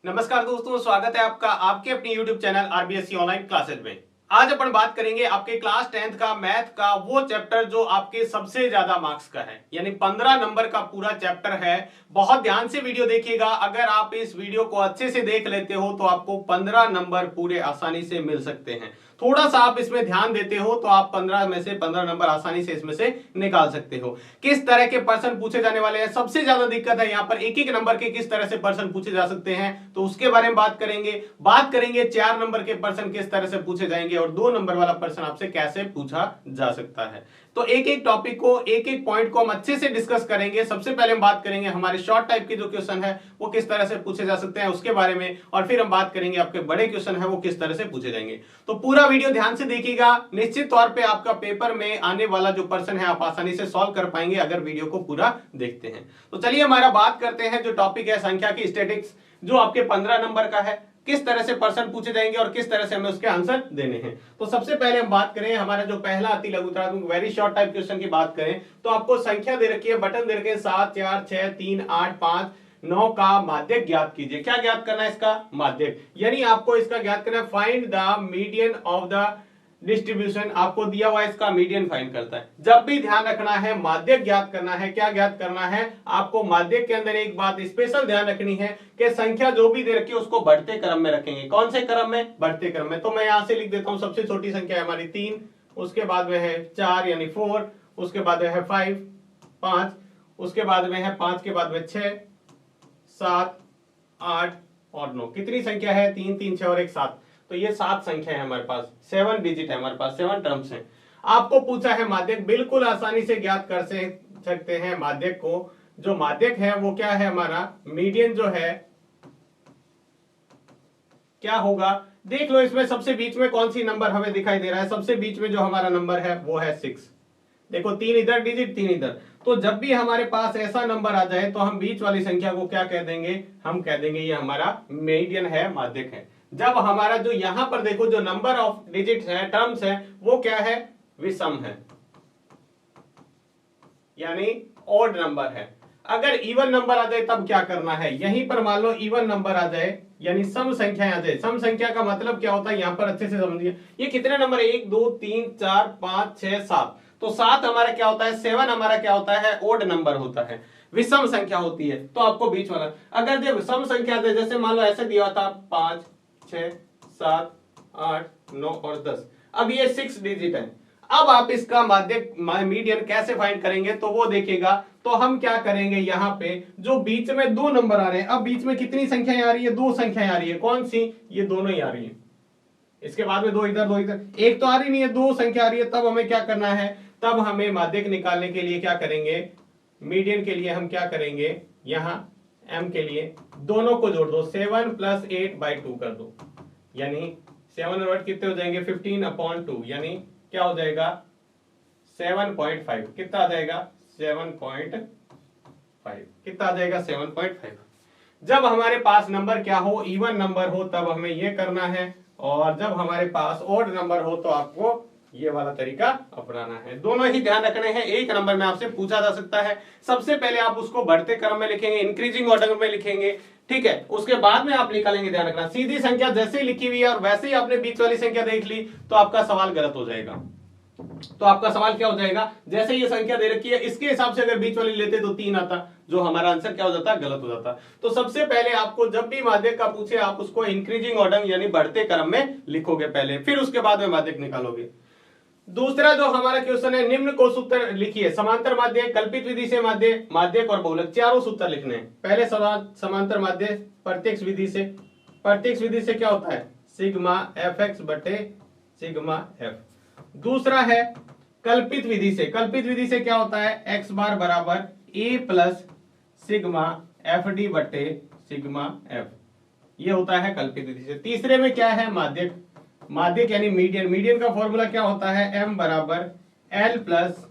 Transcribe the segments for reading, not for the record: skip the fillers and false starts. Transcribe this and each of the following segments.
नमस्कार दोस्तों, स्वागत है आपका आपके अपने YouTube channel RBSC online classes में। आज अपन बात करेंगे आपके क्लास 10th का मैथ का वो चैप्टर जो आपके सबसे ज्यादा मार्क्स का है, यानी 15 नंबर का पूरा चैप्टर है। बहुत ध्यान से वीडियो देखिएगा। अगर आप इस वीडियो को अच्छे से देख लेते हो तो आपको 15 नंबर पूरे आसानी से मिल सकते हैं। थोड़ा सा आप इसमें ध्यान देते हो तो आप 15 में से 15 नंबर आसानी से इसमें से निकाल सकते हो। किस तरह के प्रश्न पूछे जाने वाले हैं, सबसे ज्यादा दिक्कत है यहाँ पर एक एक नंबर के किस तरह से प्रश्न पूछे जा सकते हैं, तो उसके बारे में बात करेंगे 4 नंबर के प्रश्न किस तरह से पूछे जाएंगे और 2 नंबर वाला प्रश्न आपसे कैसे पूछा जा सकता है। तो एक एक टॉपिक को, एक एक पॉइंट को हम अच्छे से डिस्कस करेंगे। सबसे पहले हम बात करेंगे हमारे शॉर्ट टाइप के जो क्वेश्चन है वो किस तरह से पूछे जा सकते हैं उसके बारे में, और फिर हम बात करेंगे आपके बड़े क्वेश्चन है वो किस तरह से पूछे जाएंगे। तो पूरा वीडियो ध्यान से देखिएगा। निश्चित तौर पे आपका पेपर में आने वाला जो प्रश्न है आप आसानी से सॉल्व कर पाएंगे अगर वीडियो को पूरा देखते हैं। तो चलिए हमारा बात करते हैं जो टॉपिक है संख्या की स्टैटिक्स, जो आपके 15 नंबर का है। किस तरह से प्रश्न पूछे जाएंगे और किस तरह से हमें उसके आंसर देने हैं। तो सबसे पहले हम बात करें हमारा जो पहला अति लघुत्तरात्मक वेरी शॉर्ट टाइप क्वेश्चन की बात करें तो आपको संख्या दे रखी है, बटन दे रखे हैं 7 4 6 3 8 5 9 का माध्यक ज्ञात कीजिए। क्या ज्ञात करना है? इसका माध्यक, यानी आपको इसका ज्ञात करना है। Find the median of the distribution, आपको दिया हुआ इसका मीडियन फाइंड करता है। जब भी ध्यान रखना है माध्यक ज्ञात करना है, क्या ज्ञात करना है आपको माध्यक के अंदर एक बात स्पेशल ध्यान रखनी है कि संख्या जो भी दे रखी है उसको बढ़ते क्रम में रखेंगे। कौन से क्रम में? बढ़ते क्रम में। तो मैं यहां से लिख देता हूं, सबसे छोटी संख्या है हमारी 3, उसके बाद में है 4 यानी 4, उसके बाद में है 5 5, उसके बाद में है 5 के बाद में 6 7 8 और 9। कितनी संख्या है? 3 3 6 और 1 7। तो ये 7 संख्या है हमारे पास, 7 डिजिट है हमारे पास, 7 टर्म्स हैं। आपको पूछा है माध्यक, बिल्कुल आसानी से ज्ञात कर सकते हैं माध्यक को। जो माध्यक है वो क्या है हमारा? मीडियन जो है क्या होगा? देख लो इसमें सबसे बीच में कौन सी नंबर हमें दिखाई दे रहा है। सबसे बीच में जो हमारा नंबर है वो है 6। देखो 3 इधर डिजिट, 3 इधर। तो जब भी हमारे पास ऐसा नंबर आ जाए तो हम बीच वाली संख्या को क्या कह देंगे? हम कह देंगे ये हमारा मीडियन है, माध्यक है। जब हमारा जो यहां पर देखो जो नंबर ऑफ डिजिट्स है, टर्म्स है, वो क्या है? विषम है, यानी ऑड नंबर है। अगर इवन नंबर आ जाए तब क्या करना है? यहीं पर मान लो इवन नंबर आ जाए यानी सम संख्या आ जाए। सम संख्या का मतलब क्या होता है यहां पर अच्छे से समझिए। ये कितने नंबर है? 1 2 3 4 5 6 7। तो 7 हमारा क्या होता है? 7 हमारा क्या होता है? ऑड नंबर होता है, विषम संख्या होती है। तो आपको बीच वाला, अगर देखो सम संख्या दे, जैसे मान लो ऐसे दिया था 5 6 7 8 9 और 10। अब ये 6 डिजिट है। अब आप इसका माध्यक मीडियन कैसे फाइंड करेंगे? तो वो देखिएगा। तो हम क्या करेंगे, यहाँ पे जो बीच में 2 नंबर आ रहे हैं, अब बीच में कितनी संख्याएं आ रही है? 2 संख्याएं आ रही है। कौन सी? ये दोनों ही आ रही है। इसके बाद में 2 इधर 2 इधर, एक तो आ रही नहीं है, 2 संख्या आ रही है। तब हमें क्या करना है? तब हमें माध्यक निकालने के लिए क्या करेंगे? मीडियन के लिए हम क्या करेंगे? यहाँ m के लिए दोनों को जोड़ दो, 7 + 8/2 कर दो, यानी 7 और 8 कितने हो जाएंगे? 15/2, यानी क्या हो जाएगा? 7.5। कितना आ जाएगा? 7.5। कितना आ जाएगा? 7.5। जब हमारे पास नंबर क्या हो? इवन नंबर हो, तब हमें ये करना है, और जब हमारे पास ऑड नंबर हो तो आपको ये वाला तरीका अपनाना है। दोनों ही ध्यान रखने हैं। एक नंबर में आपसे पूछा जा सकता है, सबसे पहले आप उसको बढ़ते क्रम में लिखेंगे, इंक्रीजिंग ऑर्डर में लिखेंगे, ठीक है। उसके बाद में आप निकालेंगे। ध्यान रखना, सीधी संख्या जैसे ही लिखी हुई है और वैसे ही आपने बीच वाली संख्या देख ली तो आपका सवाल गलत हो जाएगा। तो आपका सवाल क्या हो जाएगा? जैसे ये संख्या दे रखी है इसके हिसाब से अगर बीच वाली लेते तो 3 आता, जो हमारा आंसर क्या हो जाता? गलत हो जाता। तो सबसे पहले आपको जब भी माध्यक का पूछे आप उसको इंक्रीजिंग ऑर्डर यानी बढ़ते क्रम में लिखोगे पहले, फिर उसके बाद में माध्यक निकालोगे। दूसरा जो हमारा क्वेश्चन है, निम्न को सूत्र लिखिए। समांतर माध्य, कल्पित विधि से माध्य, माध्यक और बहुलक, चारों सूत्र लिखने हैं। पहले समांतर माध्य प्रत्यक्ष विधि से। प्रत्यक्ष विधि से क्या होता है? सिग्मा fx बटे सिग्मा f। दूसरा है कल्पित विधि से। कल्पित विधि से क्या होता है? x बार बराबर a प्लस सिग्मा fd बटे सिग्मा f। ये होता है कल्पित विधि से। तीसरे में क्या है? माध्यक। माध्यक यानी मीडियन। मीडियन का फॉर्मूला क्या होता है? m बराबर l plus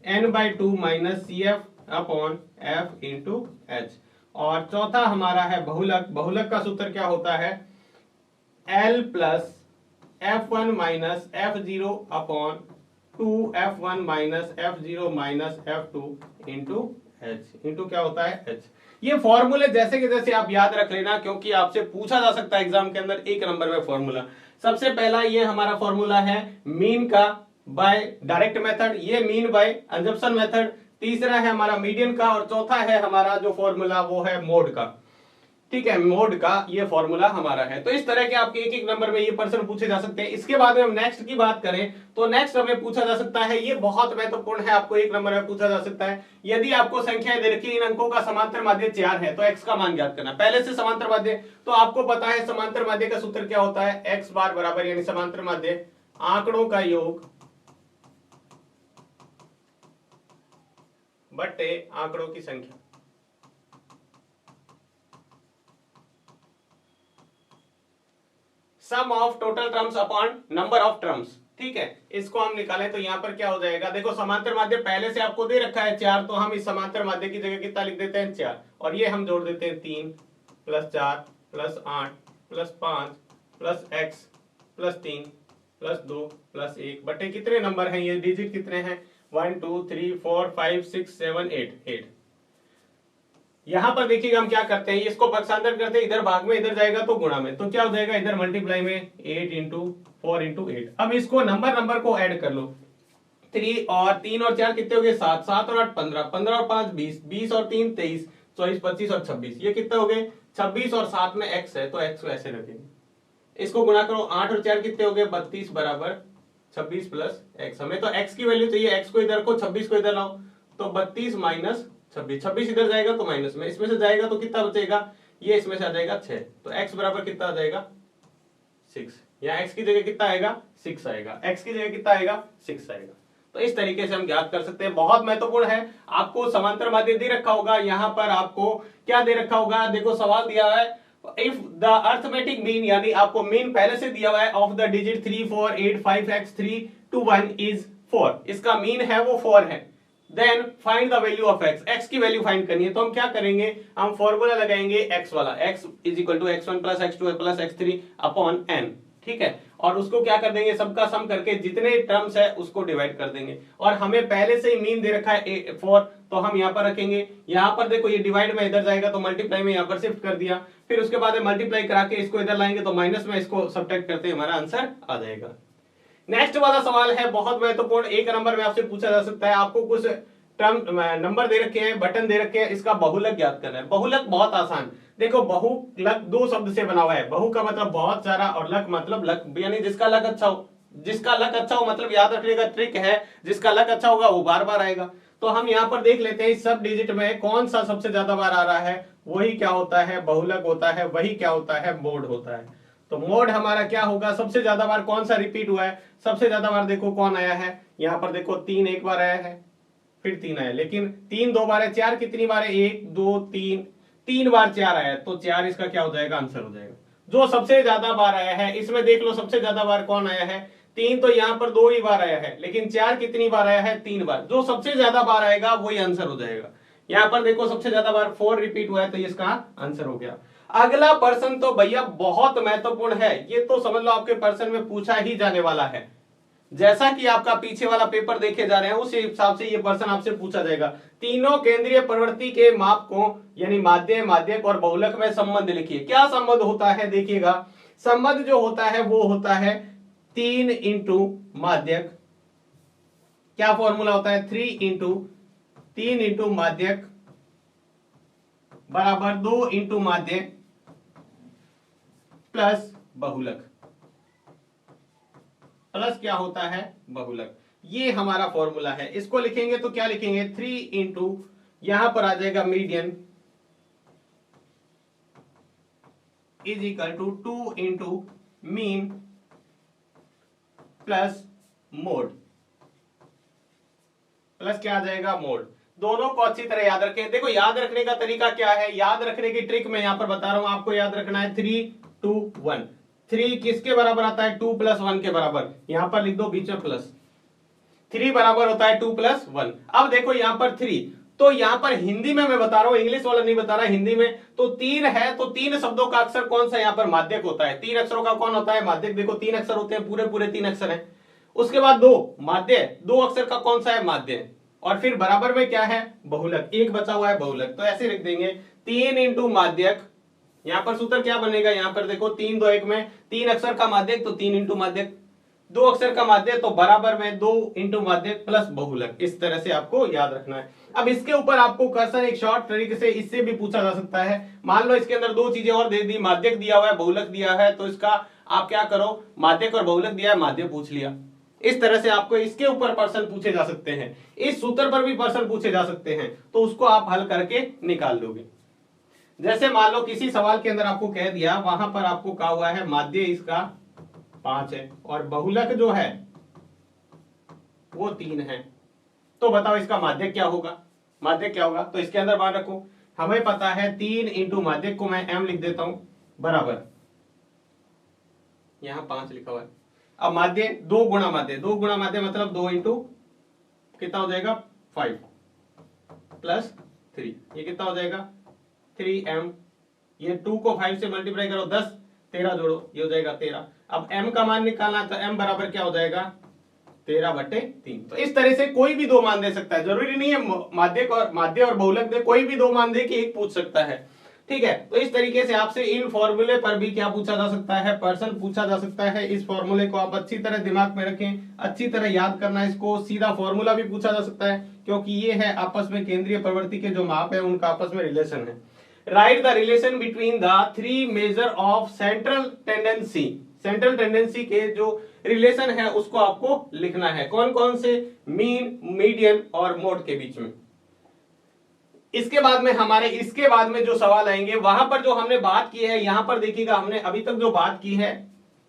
n/2 minus CF/f into h। और चौथा हमारा है बहुलक। बहुलक का सूत्र क्या होता है? l plus f1 minus f0/2 f1 minus f0 minus f2 into h। Into क्या होता है? h। ये फॉर्मूले जैसे कि जैसे आप याद रख लेना, क्योंकि आपसे पूछा जा सकता है एग्जाम के अंदर 1 नंबर में फॉर्मूला। सबसे पहला ये हमारा फॉर्मूला है मीन का बाय डायरेक्ट मेथड, ये मीन बाय अंजप्शन मेथड। तीसरा है हमारा मीडियन का, और चौथा है हमारा जो फॉर्मूला वो है मोड का। ठीक है, मोड का ये फॉर्मूला हमारा है। तो इस तरह के आपके एक एक नंबर में ये प्रश्न पूछे जा सकते हैं। इसके बाद में हम नेक्स्ट की बात करें तो नेक्स्ट हमें पूछा जा सकता है, ये बहुत महत्वपूर्ण है, आपको 1 नंबर में पूछा जा सकता है। यदि आपको संख्याएं दे रखी इन अंकों का समांतर माध्य 4 है तो x का मान ज्ञात करना। पहले से समांतर माध्य तो आपको पता है समांतर माध्य का सूत्र क्या होता है, x बार बराबर यानी समांतर माध्य आंकड़ों का योग बट्टे आंकड़ों की संख्या। Sum of total terms upon number of terms. ठीक है, इसको हम निकालें तो यहां पर क्या हो जाएगा, देखो समांतर माध्य पहले से आपको दे रखा है 4, तो हम इस समांतर माध्य की जगह कितना लिख देते हैं 4, और ये हम जोड़ देते हैं 3 + 4 + 8 + 5 + x + 3 + 2 + 1 बटे कितने नंबर हैं, ये डिजिट कितने हैं 1 2 3 4 5 6 7 8। यहां पर देखिएगा हम क्या करते हैं, इसको पक्षांतर करते हैं, इधर भाग में इधर जाएगा तो गुणा में, तो क्या हो जाएगा इधर मल्टीप्लाई में 8 × 4 × 8। अब इसको नंबर को ऐड कर लो, 3 और 4 कितने हो गए 7, 7 और 8 15, 15 और 5 20, 20 और 3 23, 24 25 और 26, ये कितने हो गए 26, और 7 में x है तो x को ऐसे रखेंगे। इसको गुणा करो, 8 और 4 कितने हो गए 32 बराबर 26 + x। हमें तो x की वैल्यू चाहिए, x को इधर को 26 को इधर लाओ, तो 32 - 26, 26 इधर जाएगा तो माइनस में, इसमें से जाएगा तो कितना बचेगा, ये इसमें से आ जाएगा 6, तो x बराबर कितना आ जाएगा 6। यहाँ x की जगह कितना आएगा 6 आएगा, x की जगह कितना आएगा 6 आएगा। तो इस तरीके से हम ज्ञात कर सकते हैं। बहुत महत्वपूर्ण है, आपको समांतर माध्य दे रखा होगा, यहाँ पर आपको क्या दे रखा होगा, देखो सवाल दिया है इफ द अर्थमेटिक मीन, यानी आपको मीन पहले से दिया हुआ है of the digit 3 4 8 5 x 3 to 1 is 4, इसका मीन है वो 4 है। Then find the value of x, x की वैल्यू फाइंड करनी है, तो हम क्या करेंगे, हम फॉर्मूला लगाएंगे x वाला, x = x1 + x2 + x3 upon n। ठीक है, और उसको क्या कर देंगे, सबका सम करके जितने टर्म्स है उसको डिवाइड कर देंगे, और हमें पहले से ही मीन दे रखा है 4, तो हम यहाँ पर रखेंगे। यहाँ पर देखो ये डिवाइड में इधर जाएगा तो मल्टीप्लाई में यहाँ पर शिफ्ट कर दिया, फिर उसके बाद मल्टीप्लाई करा के इसको इधर लाएंगे तो माइनस में इसको सब्ट्रैक्ट करते हमारा आंसर आ जाएगा। नेक्स्ट वाला सवाल है बहुत महत्वपूर्ण, 1 नंबर में आपसे पूछा जा सकता है, आपको कुछ टर्म नंबर दे रखे हैं, बटन दे रखे हैं, इसका बहुलक ज्ञात करना है। बहुलक बहुत आसान, देखो बहुलक 2 शब्द से बना हुआ है, बहु का मतलब बहुत सारा और लक मतलब लक, यानी जिसका लक अच्छा हो, जिसका लक अच्छा हो मतलब याद रखने का ट्रिक है, जिसका लक अच्छा होगा वो बार बार आएगा। तो हम यहाँ पर देख लेते हैं इस सब डिजिट में कौन सा सबसे ज्यादा बार आ रहा है, वही क्या होता है बहुलक होता है, वही क्या होता है मोड होता है। तो मोड हमारा क्या होगा, सबसे ज्यादा बार कौन सा रिपीट हुआ है, सबसे ज्यादा बार देखो कौन आया है, यहाँ पर देखो 3 एक बार आया है, फिर 3 आया, लेकिन 3 2 बार है, 4 कितनी बार है 1 2 3, 3 बार 4 आया, तो 4 इसका क्या हो जाएगा आंसर हो जाएगा। जो सबसे ज्यादा बार आया है इसमें देख लो सबसे ज्यादा बार कौन आया है, 3 तो यहाँ पर 2 ही बार आया है, लेकिन 4 कितनी बार आया है 3 बार, जो सबसे ज्यादा बार आएगा वही आंसर हो जाएगा। यहाँ पर देखो सबसे ज्यादा बार 4 रिपीट हुआ है, तो इसका आंसर हो गया। अगला प्रश्न तो भैया बहुत महत्वपूर्ण है, ये तो समझ लो आपके प्रश्न में पूछा ही जाने वाला है, जैसा कि आपका पीछे वाला पेपर देखे जा रहे हैं उस हिसाब से ये प्रश्न आपसे पूछा जाएगा। तीनों केंद्रीय प्रवृत्ति के माप को यानी माध्य, माध्यक और बहुलक में संबंध लिखिए। क्या संबंध होता है, देखिएगा संबंध जो होता है वो होता है 3 × माध्यक, क्या फॉर्मूला होता है 3 × माध्यक बराबर 2 × माध्य प्लस बहुलक, प्लस क्या होता है बहुलक, ये हमारा फॉर्मूला है। इसको लिखेंगे तो क्या लिखेंगे 3 × यहां पर आ जाएगा median = 2 × mean plus mode, plus क्या आ जाएगा मोड। दोनों को अच्छी तरह याद रखें। देखो याद रखने का तरीका क्या है, याद रखने की ट्रिक मैं यहां पर बता रहा हूं, आपको याद रखना है 3 2 1। 3 किसके बराबर आता है 2 + 1 के बराबर, यहां पर लिख दो बीच में प्लस, 3 बराबर होता है 2 + 1। अब देखो यहां पर 3, तो यहां पर हिंदी में मैं बता रहा हूं, इंग्लिश वाला नहीं बता रहा, हिंदी में तो 3 है, तो 3 शब्दों का अक्षर कौन सा यहां पर माध्यक होता है, 3 अक्षरों का कौन होता है माध्यक, देखो 3 अक्षर होते हैं, पूरे पूरे 3 अक्षर हैं। उसके बाद 2 माध्य, 2 अक्षर का कौन सा है माध्य, और फिर बराबर में क्या है बहुलक, एक बचा हुआ है बहुलक, तो ऐसे लिख देंगे 3 इंटू माध्यक, यहां पर सूत्र क्या बनेगा, यहां पर देखो 3 2 1 में 3 अक्षर का माध्यक तो 3 इंटू माध्यक, 2 अक्षर का माध्यक तो बराबर में 2 इंटू माध्यक प्लस बहुलक। इस तरह से आपको याद रखना है। अब इसके ऊपर आपको क्वेश्चन एक शॉर्ट तरीके से इससे भी पूछा जा सकता है। मान लो इसके अंदर दो चीजें और दे दी, माध्यक दिया हुआ है, बहुलक दिया है, तो इसका आप क्या करो, माध्यक और बहुलक दिया है, माध्यक पूछ लिया। इस तरह से आपको इसके ऊपर प्रश्न पूछे जा सकते हैं, इस सूत्र पर भी प्रश्न पूछे जा सकते हैं, तो उसको आप हल करके निकाल दोगे। जैसे मान लो किसी सवाल के अंदर आपको कह दिया, वहां पर आपको कहा हुआ है माध्य इसका 5 है और बहुलक जो है वो 3 है, तो बताओ इसका माध्य क्या होगा, माध्य क्या होगा। तो इसके अंदर मान रखो, हमें पता है 3 इंटू माध्य को मैं m लिख देता हूं बराबर, यहां 5 लिखा हुआ है। अब माध्य 2 गुणा माध्य, 2 गुणा माध्य मतलब 2 इंटू कितना हो जाएगा 5 प्लस 3, ये कितना हो जाएगा 3m, ये 2 को 5 से मल्टीप्लाई करो 10, 13 जोड़ो, ये हो जाएगा 13। अब m का मान निकालना है तो m बराबर क्या हो जाएगा 13/3। तो इस तरह से कोई भी दो मान दे सकता है, जरूरी नहीं है माध्य और बहुलक दे, कोई भी दो मान दे कि एक पूछ सकता है, ठीक है। तो इस तरीके से आपसे इन फॉर्मूले पर भी क्या पूछा जा सकता है, प्रश्न पूछा जा सकता है। इस फॉर्मूले को आप अच्छी तरह दिमाग में रखें, अच्छी तरह याद करना इसको। सीधा फॉर्मूला भी पूछा जा सकता है, क्योंकि ये है आपस में केंद्रीय प्रवृत्ति के जो माप है उनका आपस में रिलेशन है। Right the relation between the 3 measure of central tendency, central tendency के जो रिलेशन है उसको आपको लिखना है। कौन कौन से, मीन, मीडियन और मोड के बीच में। इसके बाद में हमारे इसके बाद में जो सवाल आएंगे वहां पर जो हमने बात की है, यहां पर देखिएगा हमने अभी तक जो बात की है,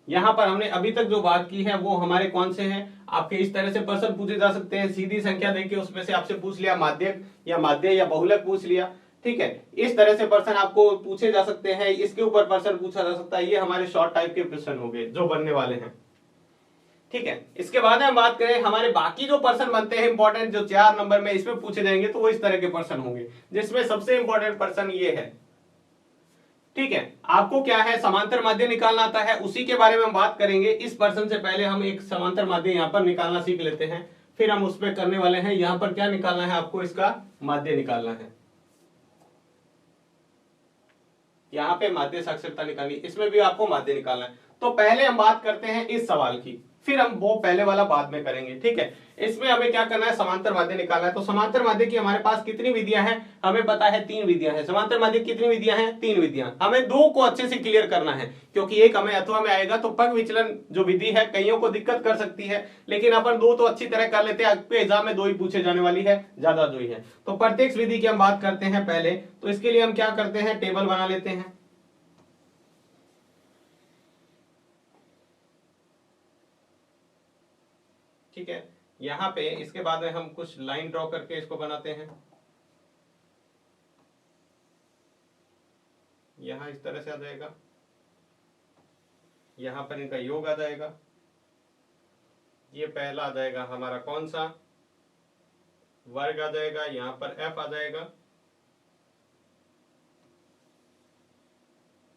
यहां पर हमने अभी तक जो बात की है वो हमारे कौन से हैं, आपके इस तरह से प्रश्न पूछे जा सकते हैं। सीधी संख्या देके उसमें से आपसे पूछ लिया माध्यक या माध्य या बहुलक पूछ लिया, ठीक है। इस तरह से प्रश्न आपको पूछे जा सकते हैं, इसके ऊपर प्रश्न पूछा जा सकता है। ये हमारे शॉर्ट टाइप के प्रश्न हो गए जो बनने वाले हैं, ठीक है। इसके बाद हम बात करें हमारे बाकी जो प्रश्न बनते हैं इंपॉर्टेंट, जो 4 नंबर में इसमें पूछे जाएंगे, तो वो इस तरह के प्रश्न होंगे, जिसमें सबसे इंपॉर्टेंट प्रश्न ये है, ठीक है। आपको क्या है, समांतर माध्य निकालना आता है, उसी के बारे में हम बात करेंगे। इस प्रश्न से पहले हम एक समांतर माध्य यहां पर निकालना सीख लेते हैं, फिर हम उस पर करने वाले हैं। यहां पर क्या निकालना है आपको, इसका माध्य निकालना है, यहां पे माध्य साक्षरता निकालनी, इसमें भी आपको माध्य निकालना है। तो पहले हम बात करते हैं इस सवाल की, फिर हम वो पहले वाला बाद में करेंगे, ठीक है। इसमें हमें क्या करना है, समांतर माध्य निकालना है। तो समांतर माध्य की हमारे पास कितनी विधियां हैं, हमें पता है 3 विधियां हैं। समांतर माध्य की कितनी विधियां हैं, 3 विधियां। हमें 2 को अच्छे से क्लियर करना है, क्योंकि एक हमें अथवा में आएगा तो पग विचलन जो विधि है कईयों को दिक्कत कर सकती है, लेकिन अपन 2 तो अच्छी तरह कर लेते हैं। आपके एग्जाम में 2 ही पूछे जाने वाली है, ज्यादा 2 ही है। तो प्रत्येक विधि की हम बात करते हैं पहले। तो इसके लिए हम क्या करते हैं, टेबल बना लेते हैं, ठीक है। यहां पे इसके बाद में हम कुछ लाइन ड्रॉ करके इसको बनाते हैं। यहां इस तरह से आ जाएगा, यहां पर इनका योग आ जाएगा। ये पहला आ जाएगा हमारा कौन सा, वर्ग आ जाएगा, यहां पर f आ जाएगा।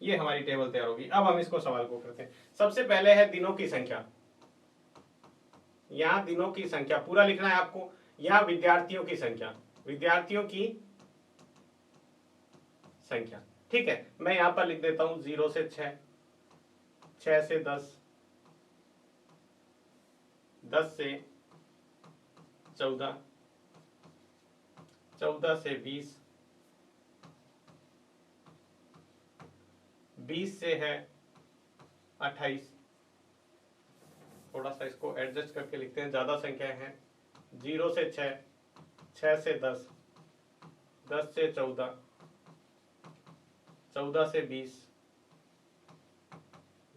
ये हमारी टेबल तैयार होगी। अब हम इसको सवाल को करते हैं। सबसे पहले है दिनों की संख्या, यहां दिनों की संख्या पूरा लिखना है आपको। यहां विद्यार्थियों की संख्या, विद्यार्थियों की संख्या, ठीक है। मैं यहां पर लिख देता हूं 0 से 6, 6 से 10, 10 से 14, 14 से 20, 20 से है 28। थोड़ा सा इसको एडजस्ट करके लिखते हैं, ज्यादा संख्या है। 0 से 6, 6 से 10, 10 से 14, 14 से 20,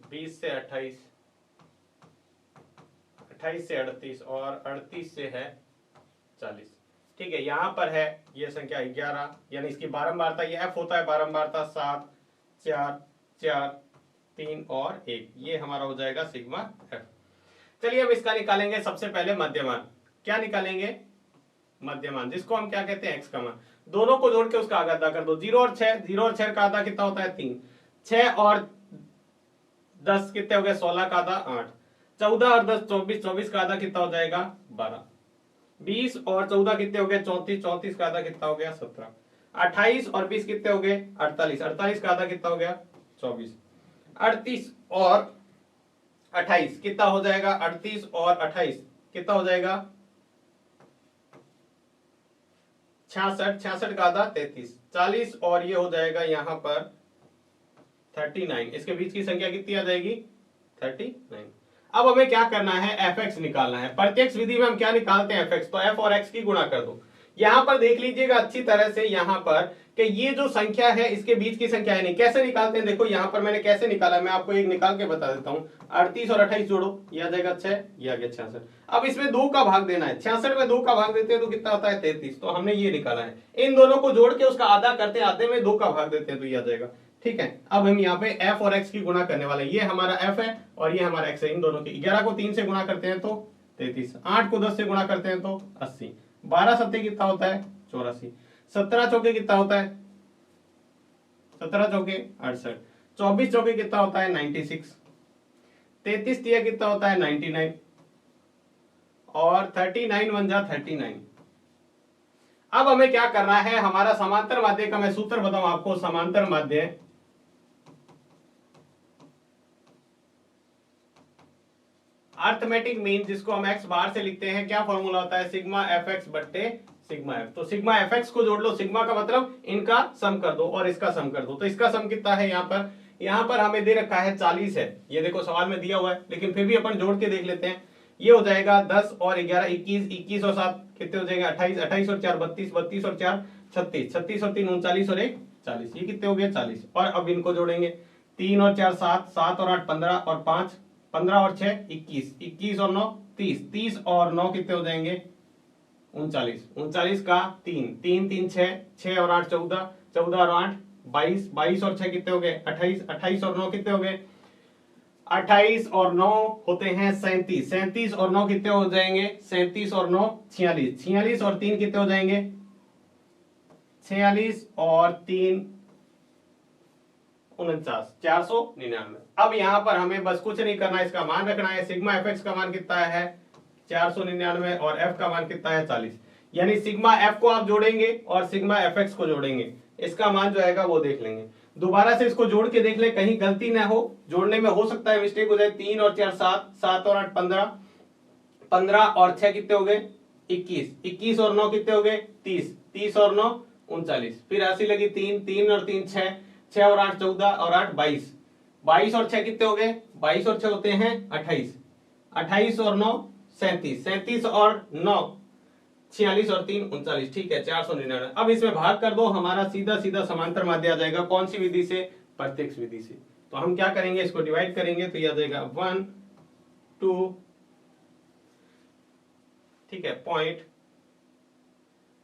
20 से 28, 28 से 38 और 38 से है 40, ठीक है। यहां पर है ये संख्या 11, यानी इसकी बारंबारता, ये f होता है बारंबारता 7, 4, 4, 3 और 1, ये हमारा हो जाएगा सिग्मा f। चलिए अब इसका निकालेंगे। सबसे पहले मध्यमान, क्या निकालेंगे, मध्यमान, जिसको हम क्या कहते हैं x का मान। दोनों को जोड़ के उसका आधा कर दो, 0 और 6, 0 और 6 का आधा कितना होता है 3, 6 और 10 कितने हो गए 16 का आधा 8, 14 और 10 24, 24 का आधा कितना हो जाएगा 12, 20 और 14 कितने हो गए 34, 34 का आधा कितना हो गया 17। 28 और 20 कितने हो गए 48, 48 का आधा कितना हो गया 24, 38 और 28 कितना हो जाएगा 38 और 28 कितना हो जाएगा 66, 66 का आधा 33, 40 और ये हो जाएगा यहां पर 39, इसके बीच की संख्या कितनी आ जाएगी 39। अब हमें क्या करना है fx निकालना है। प्रत्यक्ष विधि में हम क्या निकालते हैं fx, तो f और x की गुणा कर दो। यहां पर देख लीजिएगा अच्छी तरह से यहां पर कि ये जो संख्या है इसके बीच की संख्या है नहीं, कैसे निकालते हैं देखो यहां पर मैंने कैसे निकाला, मैं आपको एक निकाल के बता देता हूं। 38 और 28 जोड़ो, ये आ जाएगा 6, ये आ गया 66। अब इसमें 2 का भाग देना है, 66 में 2 का भाग देते हैं तो कितना होता है 33, तो हमने ये निकाला है। इन दोनों को जोड़ के उसका आधा करते हैं, आधे में 2 का भाग देते हैं तो ये आ जाएगा। ठीक है, अब हम यहाँ पे f और x की गुणा करने वाले हैं। ये हमारा f है और ये हमारा x है, इन दोनों की 11 को 3 से गुणा करते हैं तो 33, 8 को 10 से गुणा करते हैं तो 80, 12 सत्ते कितना होता है 84, 17 चौके कितना होता है 17 चौके 68, 24 चौके कितना होता है 96, 33 तिया कितना होता है 99 और 39 वन जा 39। अब हमें क्या करना है, हमारा समांतर माध्य का मैं सूत्र बताऊं आपको। समांतर माध्य अर्थमेटिक मीन, जिसको हम x बार से लिखते हैं, क्या फॉर्मूला होता है सिग्मा fx बट्टे सिग्मा f। तो सिग्मा fx को जोड़ लो, सिग्मा का मतलब इनका सम कर दो और इसका सम कर दो। तो इसका सम कितना है यहाँ पर हमें दे रखा है 40 है, ये देखो सवाल में दिया हुआ है, लेकिन फिर भी अपन जोड़ के देख लेते हैं। ये हो जाएगा 10 और 11 21, 21 और 7 कितने हो जाएंगे 28, 28 और 4 32, 32 और 4 36, 36 और 3 39 और 1 40, ये कितने हो गए 40। और अब इनको जोड़ेंगे, 3 और 4 7, 7 और 8 15 और 5 15 और 6 21, 21 और 9 30, 30 और 9 कितने हो जाएंगे 39, 39 का 3 3 3 6, 6 और 8 14, 14 और 8 22, 22 और 6 कितने हो गए 28, 28 और 9 कितने हो गए 28 और 9 होते हैं 37, 37 और 9 कितने हो जाएंगे 37 और 9 46, 46 और 3 कितने हो जाएंगे 46 और 3 49, 499। अब यहां पर हमें बस कुछ नहीं करना है, इसका मान रखना है। सिग्मा fx का मान कितना है 499 और f का मान कितना है 40, यानी सिग्मा f को आप जोड़ेंगे और सिग्मा fx को जोड़ेंगे, इसका मान जो आएगा वो देख लेंगे। दोबारा से इसको जोड़ के देख ले, कहीं गलती ना हो, जोड़ने में हो सकता है मिस्टेक हो जाए। 3 और 4 7, 7 और 8 15, 15 और 6 कितने हो गए 21, 21 और 9 कितने हो गए 30, 30 और 9 39, फिर ऐसी लगी 3, 3 और 3 6, 6 और 8 14 और 8 22, 22 और 6 कितने हो गए 22 और 6 होते हैं 28, 28 और 9 37, 37 और 9 46 और 3 39, ठीक है 499। अब इसमें भाग कर दो, हमारा सीधा सीधा समांतर माध्य आ जाएगा। कौन सी विधि से प्रत्यक्ष विधि से। तो हम क्या करेंगे, इसको डिवाइड करेंगे तो ये आ जाएगा 1 2, ठीक है पॉइंट,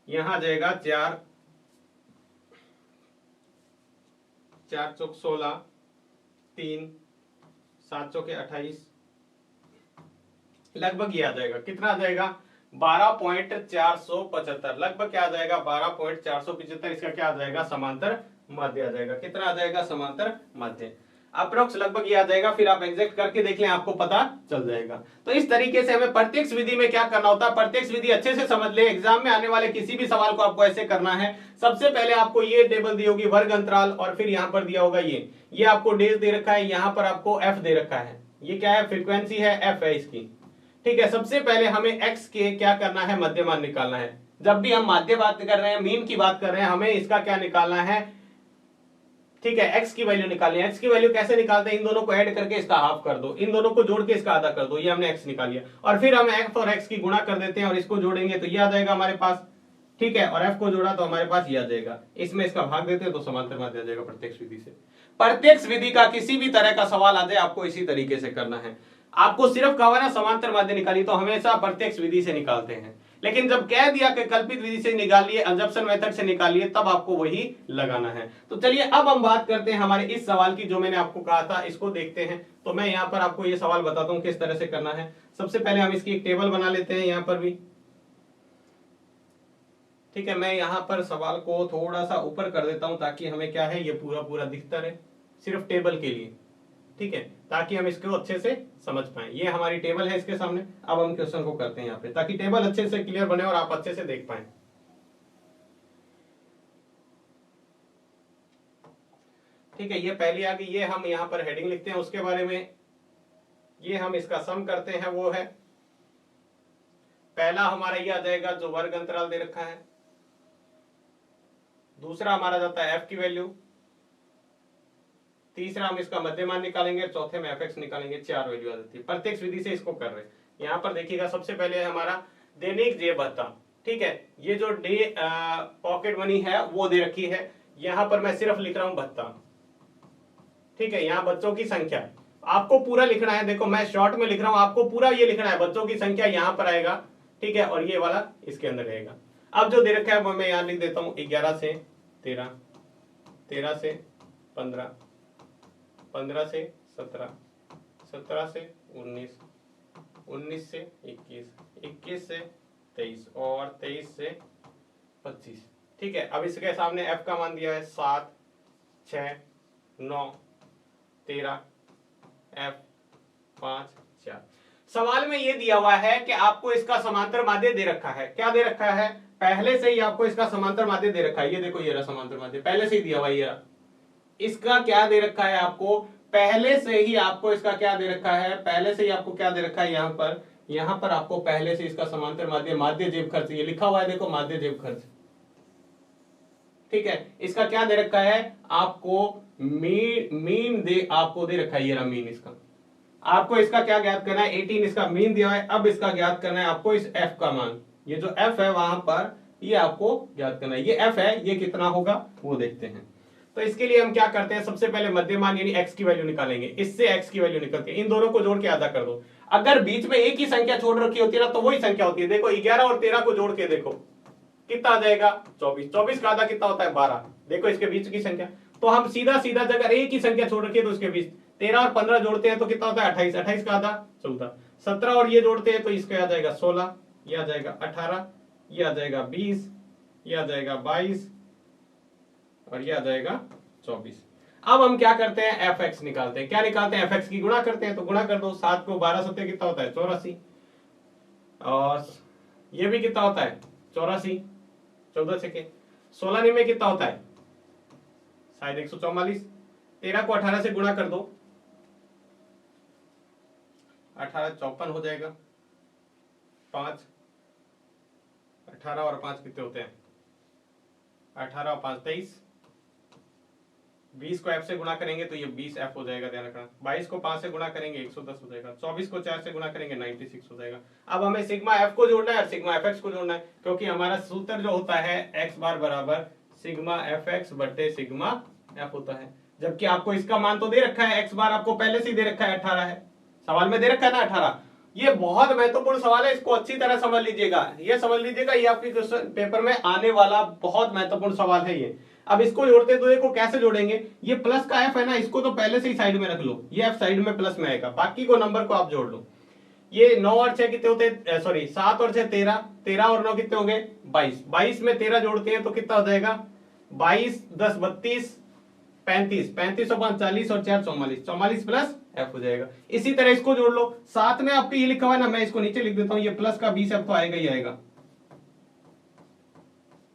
यहां आ जाएगा 4 4 चौक 16, 3 7 चौके 28, लगभग ये आ जाएगा, कितना आ जाएगा 12.475, लगभग क्या आ जाएगा 12.475। इसका क्या आ जाएगा समांतर माध्य आ जाएगा, कितना आ जाएगा समांतर माध्य, अप्रोक्स लगभग ये आ जाएगा। फिर आप एग्जैक्ट करके देख लें, आपको पता चल जाएगा। तो इस तरीके से हमें प्रत्यक्ष विधि में क्या करना होता है, प्रत्यक्ष विधि अच्छे से समझ ले, एग्जाम में आने वाले किसी भी सवाल को आपको ऐसे करना है। सबसे पहले आपको ये टेबल दी होगी वर्ग अंतराल, और फिर यहाँ पर दिया होगा ये आपको डेज दे रखा है, यहाँ पर आपको एफ दे रखा है, ये क्या है फ्रीक्वेंसी है एफ है इसकी, ठीक है। सबसे पहले हमें x के क्या करना है मध्यमान निकालना है। जब भी हम माध्य बात कर रहे हैं, मीन की बात कर रहे हैं, हमें इसका क्या निकालना है, ठीक है x की वैल्यू निकालनी है। x की वैल्यू कैसे निकालते हैं, इन दोनों को ऐड करके इसका हाफ कर दो, इन दोनों को जोड़ के इसका आधा कर दो, ये हमने x निकाल लिया। और फिर हम x और x की गुणा कर देते हैं और इसको जोड़ेंगे तो ये आ जाएगा हमारे पास, ठीक है। और f को जोड़ा तो हमारे पास ये आ जाएगा, इसमें इसका भाग देते हैं तो समांतर माध्य आ जाएगा प्रत्यक्ष विधि से। प्रत्यक्ष विधि का किसी भी तरह का सवाल आ जाए, आपको इसी तरीके से करना है। आपको सिर्फ कहा ना समांतर माध्य निकाली, तो हमेशा प्रत्यक्ष विधि से निकालते हैं, लेकिन जब कह दिया कि कल्पित विधि से निकालिए, एजम्पशन मेथड से निकालिए, तब आपको वही लगाना है। तो चलिए अब हम बात करते हैं हमारे इस सवाल की, जो मैंने आपको कहा था, इसको देखते हैं। तो मैं यहाँ पर आपको ये सवाल बताता हूँ किस तरह से करना है। सबसे पहले हम इसकी एक टेबल बना लेते हैं यहाँ पर भी, ठीक है। मैं यहाँ पर सवाल को थोड़ा सा ऊपर कर देता हूँ ताकि हमें क्या है ये पूरा पूरा दिखता रहे, सिर्फ टेबल के लिए, ठीक है, ताकि हम इसको अच्छे से समझ पाए। ये हमारी टेबल है इसके सामने। अब हम क्वेश्चन को करते हैं यहाँ पे, ताकि टेबल अच्छे से क्लियर बने और आप अच्छे से देख पाए। ठीक है, ये पहली आ गई, ये हम यहाँ पर हेडिंग लिखते हैं उसके बारे में। ये हम इसका सम करते हैं, वो है पहला हमारा ये आ जाएगा जो वर्ग अंतराल दे रखा है, दूसरा हमारा जाता है एफ की वैल्यू, तीसरा हम इसका मध्यमान निकालेंगे, चौथे में एफ निकालेंगे, 4 वैल्यू आ जाती है। प्रत्यक्ष विधि से इसको कर रहे हैं। यहाँ पर देखिएगा सबसे पहले हमारा दैनिक जेब भत्ता, ठीक है, ये जो डे पॉकेट मनी है वो दे रखी है, यहाँ पर मैं सिर्फ लिख रहा हूं भत्ता, ठीक है। यहाँ बच्चों की संख्या आपको पूरा लिखना है, देखो मैं शॉर्ट में लिख रहा हूं, आपको पूरा ये लिखना है, बच्चों की संख्या यहाँ पर आएगा, ठीक है, और ये वाला इसके अंदर रहेगा। अब जो दे रखा है वो मैं यहाँ लिख देता हूँ 11 से 13, 13 से 15, 15 से 17, 17 से 19, 19 से 21, 21 से 23 और 23 से 25, ठीक है। अब इसके सामने एफ का मान दिया है 7, 6, 9, 13, एफ 5, 4। सवाल में ये दिया हुआ है कि आपको इसका समांतर माध्य दे रखा है, क्या दे रखा है, पहले से ही आपको इसका समांतर माध्य दे रखा है, ये देखो ये रहा समांतर माध्य पहले से ही दिया हुआ है, ये रहा। इसका क्या दे रखा है आपको, पहले से ही आपको इसका क्या दे रखा है, पहले से ही आपको क्या दे रखा है, यहां पर आपको पहले से इसका समांतर माध्य, माध्य जेब खर्च, ये लिखा हुआ है देखो माध्य जेब खर्च, ठीक है। इसका क्या दे रखा है आपको, मीन आपको दे रखा है, ये रहा मीन इसका। आपको इसका क्या ज्ञात करना है, 18 इसका मीन दिया है। अब इसका ज्ञात करना है आपको इस एफ का मान, ये जो एफ है वहां पर ये आपको ज्ञात करना है, ये एफ है, ये कितना होगा वो देखते हैं। तो इसके लिए हम क्या करते हैं, सबसे पहले मध्यमान यानी x की वैल्यू निकालेंगे, इससे x की वैल्यू निकल के इन दोनों को जोड़ के आधा कर दो। अगर बीच में एक ही संख्या छोड़ रखी होती है ना तो वही संख्या होती है। देखो 11 और 13 को जोड़ के देखो कितना आ जाएगा 24, 24 का आधा कितना होता है 12, देखो इसके बीच की संख्या। तो हम सीधा सीधा अगर एक ही संख्या छोड़ रखी है तो उसके बीच 13 और 15 जोड़ते हैं तो कितना होता है 28, 28 का आधा 14, 17 और ये जोड़ते हैं तो इसका आ जाएगा 16, ये आ जाएगा 18, ये आ जाएगा 20, ये आ जाएगा 22 और ये आ जाएगा 24। अब हम क्या करते हैं fx निकालते हैं, क्या निकालते हैं fx की गुणा करते हैं, तो गुणा कर दो, 7 को 12 सत्ते कितना होता है 84, और ये भी कितना होता है 84, 14 से के 16 में कितना होता है शायद 144, 13 को 18 से गुणा कर दो, 18 54 हो जाएगा, 5 18 और 5 कितने होते हैं 18 और 5 23, 20 को f से गुणा करेंगे तो ये 20f हो जाएगा, ध्यान रखना। 22 को 5 से गुणा करेंगे 110 हो जाएगा, 24 को 4 से गुणा करेंगे 96 हो जाएगा। अब हमें सिग्मा f को जोड़ना है और सिग्मा fx को जोड़ना है, क्योंकि हमारा सूत्र जो होता है x बार बराबर सिग्मा fx बटे सिग्मा f होता है। जबकि आपको इसका मान तो दे रखा है, x बार आपको पहले से ही दे रखा है 18 है, सवाल में दे रखा है ना 18। ये बहुत महत्वपूर्ण सवाल है, इसको अच्छी तरह समझ लीजिएगा, ये समझ लीजिएगा, ये आपके क्वेश्चन पेपर में आने वाला बहुत महत्वपूर्ण सवाल है ये। अब इसको जोड़ते तो देखो कैसे जोड़ेंगे, ये प्लस का एफ है ना, इसको तो पहले से ही साइड में रख लो, ये एफ साइड में प्लस में आएगा, बाकी को नंबर को आप जोड़ लो। ये 9 और 6 कितने होते हैं, सॉरी 7 और 6 13, 13 और 9 कितने होंगे 22, 22 में 13 जोड़ते हैं तो कितना हो जाएगा 22, 10 32, 35, 35 और 5 40 और 4 44, 44 प्लस एफ हो जाएगा। इसी तरह इसको जोड़ लो, साथ में आपके ये लिखा हुआ है ना, मैं इसको नीचे लिख देता हूं, ये प्लस का 20 एफ तो आएगा ही आएगा,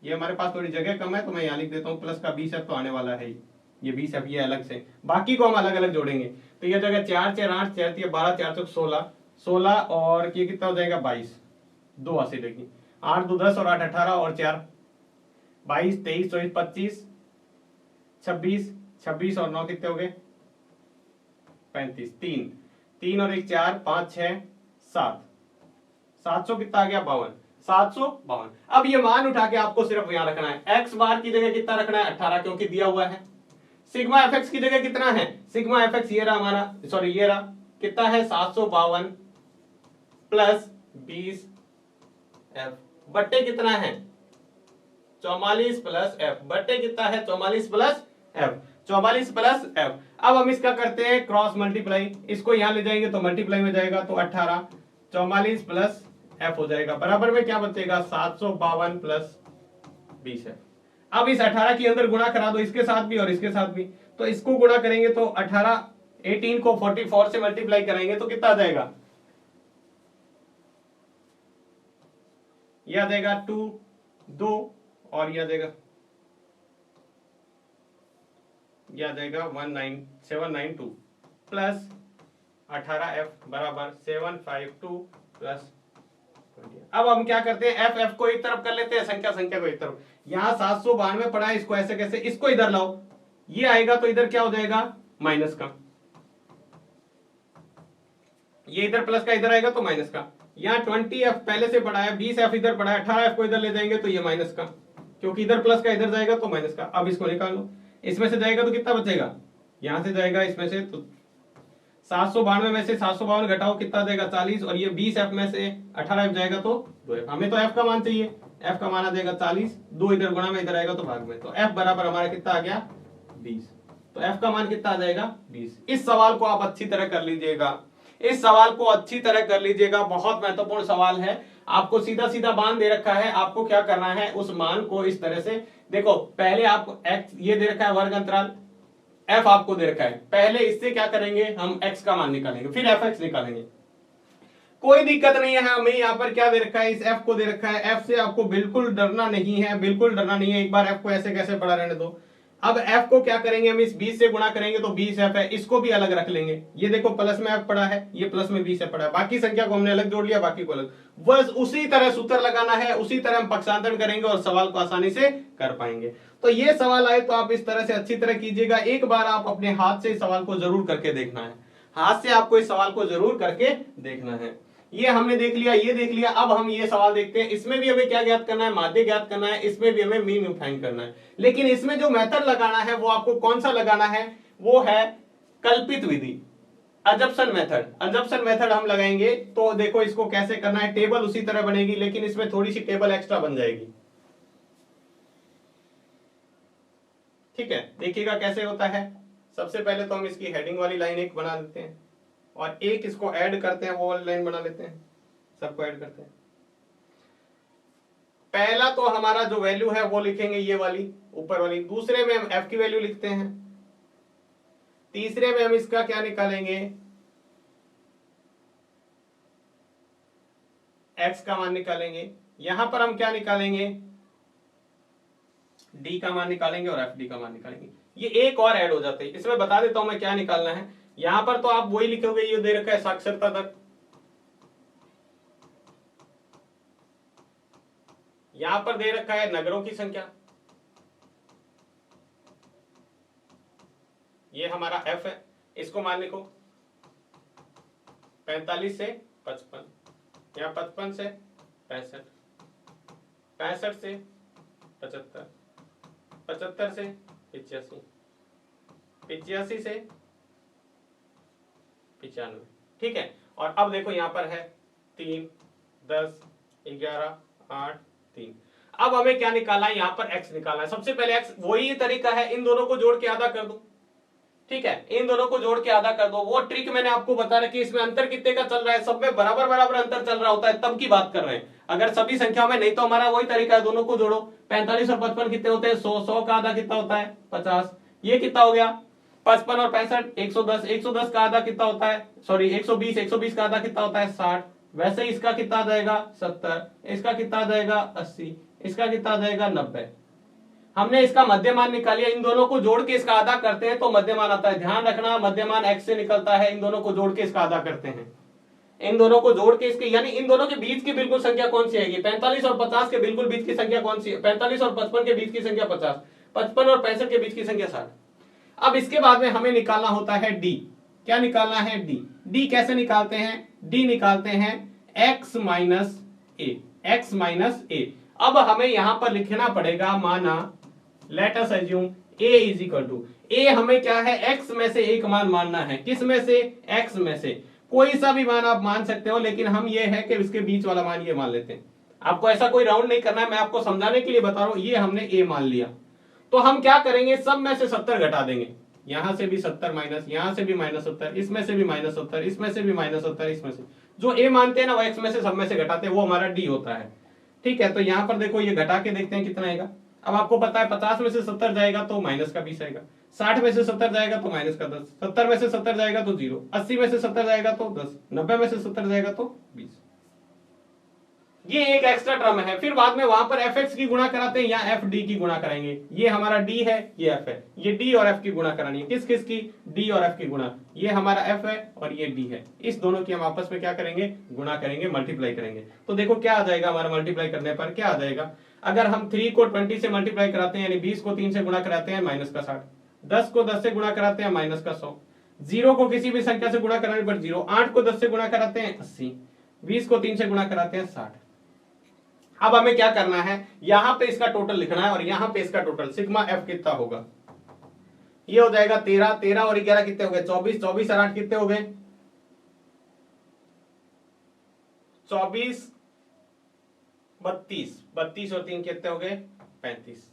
ये हमारे पास थोड़ी जगह कम है तो मैं यहाँ लिख देता हूँ प्लस का 20 एफ तो आने वाला है, ये 20 एफ ये अलग से, बाकी को हम अलग अलग जोड़ेंगे। तो ये जगह 4 4 8 4 3 12 4 4 16, 16 और ये कितना हो जाएगा 22, 2 ऐसे देखिए 8 2 10 और 8 18 और 4 22, 23 24 25 26, 26 और 9 कितने हो गए 35, 3 3 और 1 4 5 6 7, 700 कितना आ गया 52, 752। अब ये मान उठा के आपको सिर्फ यहां रखना है, x बार की जगह कितना रखना है 18 क्योंकि दिया हुआ है। सिग्मा fx की जगह कितना है, सिग्मा fx ये रहा हमारा, सॉरी ये रहा कितना है 752 प्लस 20 f बट्टे कितना है 44 प्लस f बट्टे कितना है 44 प्लस f, 44 प्लस f। अब हम इसका करते हैं क्रॉस मल्टीप्लाई, इसको यहां ले जाएंगे तो मल्टीप्लाई में जाएगा तो 18, 44 प्लस f हो जाएगा, बराबर में क्या बचेगा 752 प्लस 20 है। अब इस 18 के अंदर गुणा करा दो इसके साथ भी और इसके साथ भी, तो इसको गुणा करेंगे तो 18 को 44 से मल्टीप्लाई कराएंगे तो कितना आ जाएगा, यह आ जाएगा 2 और यह आ जाएगा ये आ जाएगा 19792 प्लस 18f बराबर 752 प्लस 20। अब हम क्या करते हैं, एफ को एक तरफ कर लेते हैं, संख्या को एक तरफ। यहाँ 792 पड़ा है, इसको ऐसे कैसे, इसको इधर लाओ, ये आएगा तो इधर क्या हो जाएगा माइनस का, ये इधर प्लस का, इधर आएगा तो माइनस का। यहाँ 20f पहले से पड़ा है, 20f इधर पड़ा है, 18f को इधर ले जाएंगे तो ये माइनस का, क्योंकि इधर प्लस का इधर जाएगा तो माइनस का। अब इसको निकाल लो, इसमें से जाएगा तो कितना बचेगा, यहां से जाएगा इसमें से, तो 792 में से 752 घटाओ कितना देगा 40, और ये 20f में से 18f जाएगा तो 2f। हमें तो f का मान चाहिए, f का मान आ जाएगा 40, 2 इधर गुणा में इधर आएगा तो भाग में, तो f बराबर हमारा कितना आ गया 20। तो f का मान कितना आ जाएगा 20। इस सवाल को आप अच्छी तरह कर लीजिएगा, इस सवाल को अच्छी तरह कर लीजिएगा, बहुत महत्वपूर्ण सवाल है। आपको सीधा सीधा मान दे रखा है, आपको क्या करना है, उस मान को इस तरह से देखो, पहले आपको x ये दे रखा है वर्ग अंतराल, f आपको दे रखा है, पहले इससे क्या करेंगे हम x का मान निकालेंगे, फिर fx निकालेंगे, कोई दिक्कत नहीं है। हमें यहाँ पर क्या दे रखा है, इस f को दे रखा है, f से आपको बिल्कुल डरना नहीं है, बिल्कुल डरना नहीं है। एक बार f को ऐसे कैसे पड़ा रहने दो। अब f को क्या करेंगे, हम इस 20 से गुणा करेंगे तो 20f है, इसको भी अलग रख लेंगे। ये देखो प्लस में f पड़ा है, ये प्लस में 20 पड़ा है, बाकी संख्या को हमने अलग जोड़ लिया, बाकी को अलग। बस उसी तरह सूत्र लगाना है, उसी तरह हम पक्षांतरण करेंगे और सवाल को आसानी से कर पाएंगे। तो ये सवाल आए तो आप इस तरह से अच्छी तरह कीजिएगा। एक बार आप अपने हाथ से इस सवाल को जरूर करके देखना है, हाथ से आपको इस सवाल को जरूर करके देखना है। ये हमने देख लिया, ये देख लिया। अब हम ये सवाल देखते हैं, इसमें भी हमें क्या ज्ञात करना है, माध्य ज्ञात करना है, इसमें भी हमें मीन फाइंड करना है। लेकिन इसमें जो मेथड लगाना है वो आपको कौन सा लगाना है, वो है कल्पित विधि, अजप्शन मेथड। अजप्शन मेथड हम लगाएंगे तो देखो इसको कैसे करना है, टेबल उसी तरह बनेगी लेकिन इसमें थोड़ी सी टेबल एक्स्ट्रा बन जाएगी। ठीक है, देखिएगा कैसे होता है। सबसे पहले तो हम इसकी हेडिंग वाली लाइन एक बना देते हैं और एक इसको ऐड करते हैं, वो वाली लाइन बना लेते हैं, सबको ऐड करते हैं। पहला तो हमारा जो वैल्यू है वो लिखेंगे ये वाली ऊपर वाली, दूसरे में हम f की वैल्यू लिखते हैं, तीसरे में हम इसका क्या निकालेंगे, x का मान निकालेंगे। यहां पर हम क्या निकालेंगे, d का मान निकालेंगे और fd का मान निकालेंगे। ये एक और ऐड हो जाते हैं, इसमें बता देता हूं मैं क्या निकालना है। यहां पर तो आप वही लिखोगे, ये दे रखा है साक्षरता तक, यहां पर दे रखा है नगरों की संख्या, ये हमारा f है, इसको मान लिखो 45 से 55, यहाँ 55 से 65, 65 से 75, 75 से 85, 85 से 95। ठीक है, और अब देखो यहां पर है 3, 10, 11, 8, 3। अब हमें क्या निकालना है, यहां पर x निकालना है। सबसे पहले x, वही तरीका है, इन दोनों को जोड़ के आधा कर दो। ठीक है, इन दोनों को जोड़ के आधा कर दो। वो ट्रिक मैंने आपको बता रखी, इसमें अंतर कितने का चल रहा है, सब में बराबर बराबर अंतर चल रहा होता है, तब की बात कर रहे हैं। अगर सभी संख्या में नहीं तो हमारा वही तरीका है, दोनों को जोड़ो। 45 और 55 कितने होते हैं, 100, 100 का आधा कितना होता है 50, ये कितना हो गया 55 और 65 110, 110 का आधा कितना होता है, सॉरी 120, 120 का आधा कितना होता है 60। वैसे इसका कितना आ जाएगा 70, इसका कितना आ जाएगा 80, इसका कितना आ जाएगा 90। हमने इसका मध्यमान निकालिया, इन दोनों को जोड़ के इसका आधा करते हैं तो मध्यमान आता है। ध्यान रखना मध्यमान x से निकलता है, इन दोनों को जोड़ के इसका आधा करते हैं, इन दोनों को जोड़ के इसके, यानी इन दोनों के बीच की बिल्कुल संख्या कौन सी आएगी, 45 और 50 के बिल्कुल बीच की संख्या कौन सी है, 45 और 55 के बीच की संख्या 50, 55 और 65 के बीच की संख्या 60। अब इसके बाद में हमें निकालना होता है d। क्या निकालना है d? d कैसे निकालते हैं, d निकालते हैं x minus a, x minus a. अब हमें यहां पर लिखना पड़ेगा, माना let us assume a is equal to, a हमें क्या है x में से एक मान मानना है, किस में से, x में से। कोई सा भी मान आप मान सकते हो, लेकिन हम ये है कि इसके बीच वाला मान ये मान लेते हैं। आपको ऐसा कोई राउंड नहीं करना है, मैं आपको समझाने के लिए बता रहा हूं। ये हमने a मान लिया, तो हम क्या करेंगे, सब में से 70 घटा देंगे, यहां से भी 70 माइनस, यहां से भी माइनस 70, इसमें से भी माइनस 70, इसमें से भी माइनस 70, इसमें से जो a मानते हैं ना वो x में से सब में से घटाते हैं, वो हमारा d होता है। ठीक है, तो यहां पर देखो ये घटा के देखते हैं कितना आएगा। अब आपको पता है 50 में से 70 जाएगा तो माइनस का 20 आएगा, 60 में से 70 जाएगा तो माइनस का 10, 70 में से 70 जाएगा तो 0, 80 में से 70 जाएगा तो 10, 90 में से 70 जाएगा तो 20। ये एक एक्स्ट्रा टर्म है। फिर बाद में वहां पर एफ एक्स की गुणा कराते हैं, यहाँ एफ डी की गुणा कराएंगे। ये हमारा डी है, ये एफ है, ये डी और एफ की गुणा करानी है। किस किस की? डी और एफ की गुणा। ये हमारा एफ है और ये डी है। इस दोनों की हम आपस में क्या करेंगे? गुणा करेंगे, मल्टीप्लाई करेंगे। तो देखो क्या आ जाएगा हमारा मल्टीप्लाई करने पर, क्या आ जाएगा? अगर हम 3 को 20 से मल्टीप्लाई कराते हैं, यानी 20 को 3 से गुणा कराते हैं, माइनस का 60। 10 को 10 से गुणा कराते हैं, माइनस का 100। 0 को किसी भी संख्या से गुणा कराने पर 0। 8 को 10 से गुणा कराते हैं, 80। 20 को 3 से गुणा कराते हैं, 60। अब हमें क्या करना है? यहां पे इसका टोटल लिखना है और यहां पे इसका टोटल। सिग्मा एफ कितना होगा? ये हो जाएगा 13। 13 और 11 कितने हो गए? 24। 24 और 8 कितने हो गए? 24। 32। 32 और 3 कितने हो गए? 35।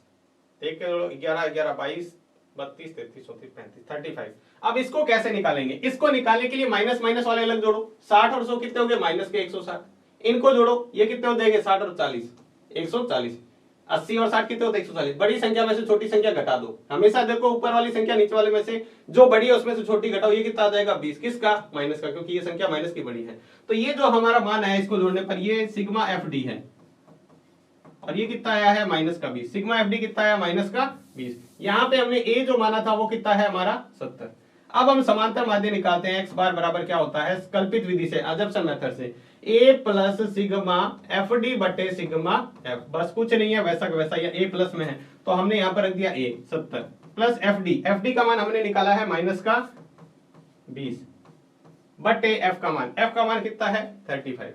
1 11 11 22 32 33 34 35 35। अब इसको कैसे निकालेंगे? इसको निकालने के लिए माइनस माइनस वाले अलग जोड़ो। 60 और 100 कितने हो गए? माइनस के 160। इनको जोड़ो, ये कितने हो जाएंगे? 60 और 40 140। 80 और 60 कितने होते? 140। बड़ी संख्या में से छोटी संख्या घटा दो। हमेशा देखो ऊपर वाली संख्या नीचे वाले में से जो बड़ी है उसमें से छोटी घटाओ। ये कितना आ जाएगा? 20। किसका? माइनस का, क्योंकि ये संख्या माइनस की बड़ी है। तो ये जो हमारा मान है, इसको जोड़ने पर ये सिग्मा एफ डी है। और ये कितना आया है? माइनस का 20। सिग्मा एफ डी कितना आया? माइनस का 20। यहां पे हमने ए जो माना था वो कितना है हमारा? 70। अब हम समांतर माध्य निकालते हैं। एक्स बार बराबर क्या होता है? कल्पित विधि से, अजप्शन मेथड से, ए प्लस सिग्मा एफ डी बटे सिग्मा एफ। बस कुछ नहीं है, वैसा का वैसा, या ए प्लस में है तो हमने यहां पर रख दिया ए 70 plus F D. F D का मान हमने निकाला है माइनस का 20 बटे एफ का मान। एफ का मान कितना है? 35।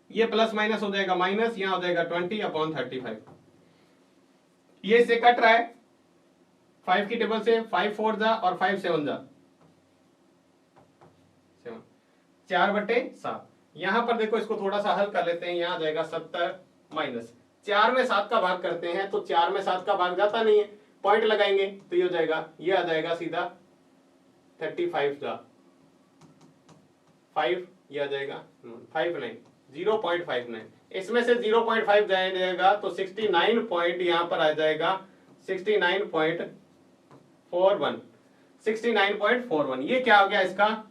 ये प्लस माइनस हो जाएगा माइनस, यहां हो जाएगा 20/35। ये इससे कट रहा है 5 की टेबल से। 5 4 जा और 5 7 जा 7, 4/7। यहां पर देखो, इसको थोड़ा सा हल कर लेते हैं। यहां आ जाएगा 70 माइनस 4 में 7 का भाग करते हैं तो 4 में 7 का भाग जाता नहीं है, पॉइंट लगाएंगे तो ये हो जाएगा, ये आ जाएगा सीधा 35 जा 5, ये आ जाएगा 59 0.59। इसमें से 0.5 जाएगा तो 69 पॉइंट यहां पर आ जाएगा 69.41। 69.41। ये क्या हो गया? इसका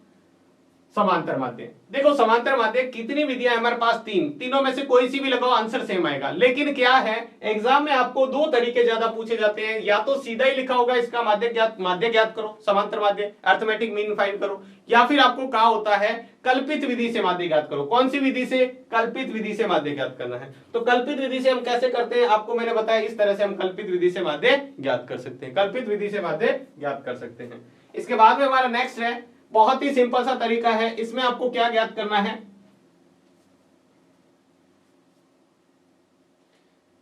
समांतर माध्य। देखो समांतर माध्य कितनी विधियां हमारे पास? तीनों में से कोई सी भी लगाओ आंसर सेम आएगा। लेकिन क्या है, एग्जाम में आपको दो तरीके ज्यादा पूछे जाते हैं। या तो सीधा ही लिखा होगा इसका माध्य ज्ञात करो, समांतर माध्य, अर्थमेटिक मीन फाइंड करो, या फिर आपको कहा होता है कल्पित विधि से माध्य ज्ञात करो। कौन सी विधि से? कल्पित विधि से माध्य ज्ञात करना है। तो कल्पित विधि से हम कैसे करते हैं? आपको मैंने बताया, इस तरह से हम कल्पित विधि से माध्य ज्ञात कर सकते हैं। कल्पित विधि से माध्य ज्ञात कर सकते हैं। इसके बाद में हमारा नेक्स्ट है, बहुत ही सिंपल सा तरीका है। इसमें आपको क्या ज्ञात करना है?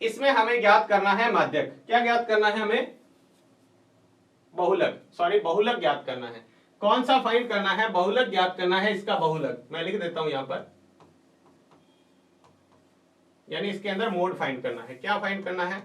इसमें हमें ज्ञात करना है माध्यक। क्या ज्ञात करना है हमें? बहुलक, सॉरी बहुलक ज्ञात करना है। कौन सा फाइंड करना है? बहुलक ज्ञात करना है। इसका बहुलक मैं लिख देता हूं यहां पर, यानी इसके अंदर मोड फाइंड करना है। क्या फाइंड करना है?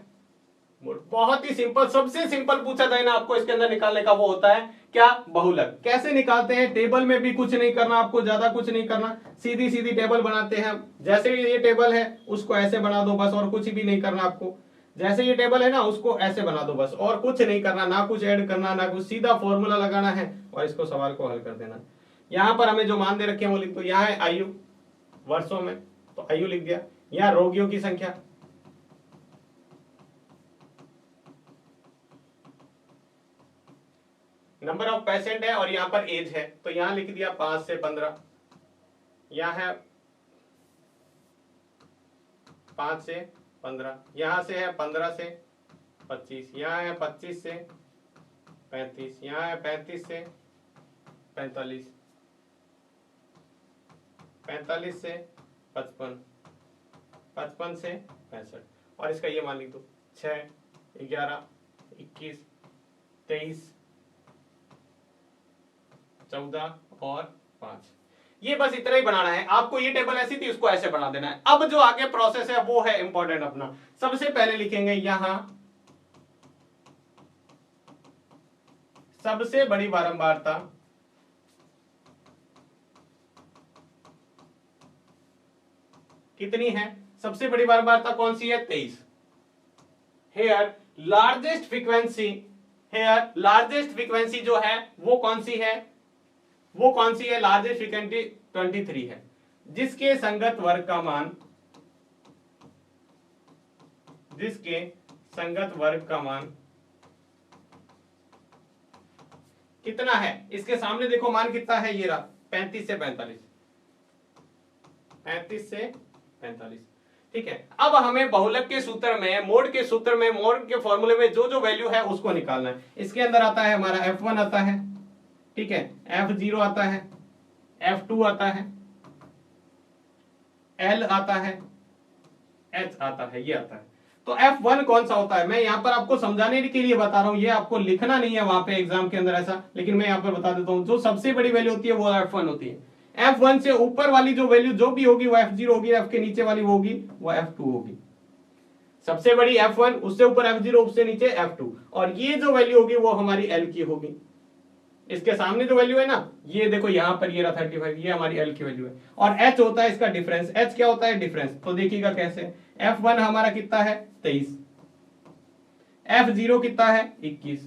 मोड। बहुत ही सिंपल, सबसे सिंपल पूछा जाए ना आपको इसके अंदर निकालने का, वो होता है क्या? बहुलक। कैसे निकालते हैं? टेबल में भी कुछ नहीं करना आपको, ज्यादा कुछ नहीं करना, सीधी सीधी टेबल बनाते हैं। जैसे ये टेबल है उसको ऐसे बना दो बस, और कुछ भी नहीं करना आपको। जैसे ये टेबल है ना उसको ऐसे बना दो बस, और कुछ नहीं करना, ना कुछ ऐड करना, ना कुछ, सीधा फॉर्मूला लगाना है और इसको सवाल को हल कर देना। यहां पर हमें जो मान दे रखे हैं वो लिख दो। यहाँ है आयु वर्षों में, तो आयु लिख दिया। यहाँ रोगियों की संख्या, नंबर ऑफ पेशेंट है, और यहां पर एज है तो यहां लिख दिया 5 से 15। यहां है 5 से 15, यहां से है 15 से 25, यहां है 25 से 35, यहां है 35 से 45, 45 से 55, 55 से 65, और इसका ये मान लिख दो 6, 11, 21, 23, 14 और 5। ये बस इतना ही बनाना है आपको। ये टेबल ऐसी थी, उसको ऐसे बना देना है। अब जो आगे प्रोसेस है वो है इंपॉर्टेंट अपना। सबसे पहले लिखेंगे यहां सबसे बड़ी बारंबारता कितनी है? सबसे बड़ी बारंबारता कौन सी है? 23। Here largest frequency, here largest frequency जो है वो कौन सी है? वो कौन सी है? लार्जेस्ट फ्रीक्वेंसी 23 है। जिसके संगत वर्ग का मान, जिसके संगत वर्ग का मान कितना है, इसके सामने देखो मान कितना है, ये रहा 35 से 45, 35 से 45। ठीक है, अब हमें बहुलक के सूत्र में, मोड के सूत्र में, मोड के फॉर्मूले में जो जो वैल्यू है उसको निकालना है। इसके अंदर आता है हमारा F1 आता है, ठीक है, F0 आता है, F2 आता है, L आता है, H आता है, ये आता है। तो F1 कौन सा होता है, मैं यहां पर आपको समझाने के लिए बता रहा हूं, ये आपको लिखना नहीं है वहां पे एग्जाम के अंदर ऐसा, लेकिन मैं यहां पर बता देता हूं। जो सबसे बड़ी वैल्यू होती है वो F1 होती है। F1 से ऊपर वाली जो वैल्यू जो भी होगी वो F0 होगी, F के नीचे वाली वो होगी वो F2 होगी। सबसे बड़ी F1, उससे ऊपर F0, उससे नीचे F2, और ये जो वैल्यू होगी वो हमारी L की होगी। इसके सामने जो वैल्यू है ना, ये देखो यहां पर ये रहा 35, ये हमारी L की वैल्यू है। और H होता है इसका डिफरेंस। H क्या होता है, डिफरेंस। तो देखिएगा कैसे, F1 हमारा कितना है 23, F0 कितना है 21,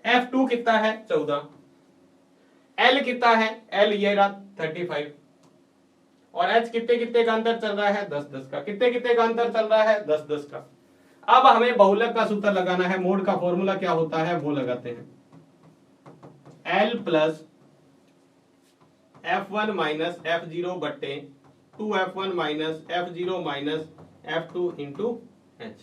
F2 कितना है 14, L कितना है, L ये रहा 35, और H कितने कितने का अंतर चल रहा है, 10-10 का। कितने कितने का अंतर चल रहा है, 10-10 का। अब हमें बहुलक का सूत्र लगाना है, मोड का फॉर्मूला क्या होता है वो लगाते हैं, L plus F1 minus F0 बट्टे 2F1 minus F0 minus F2 into H।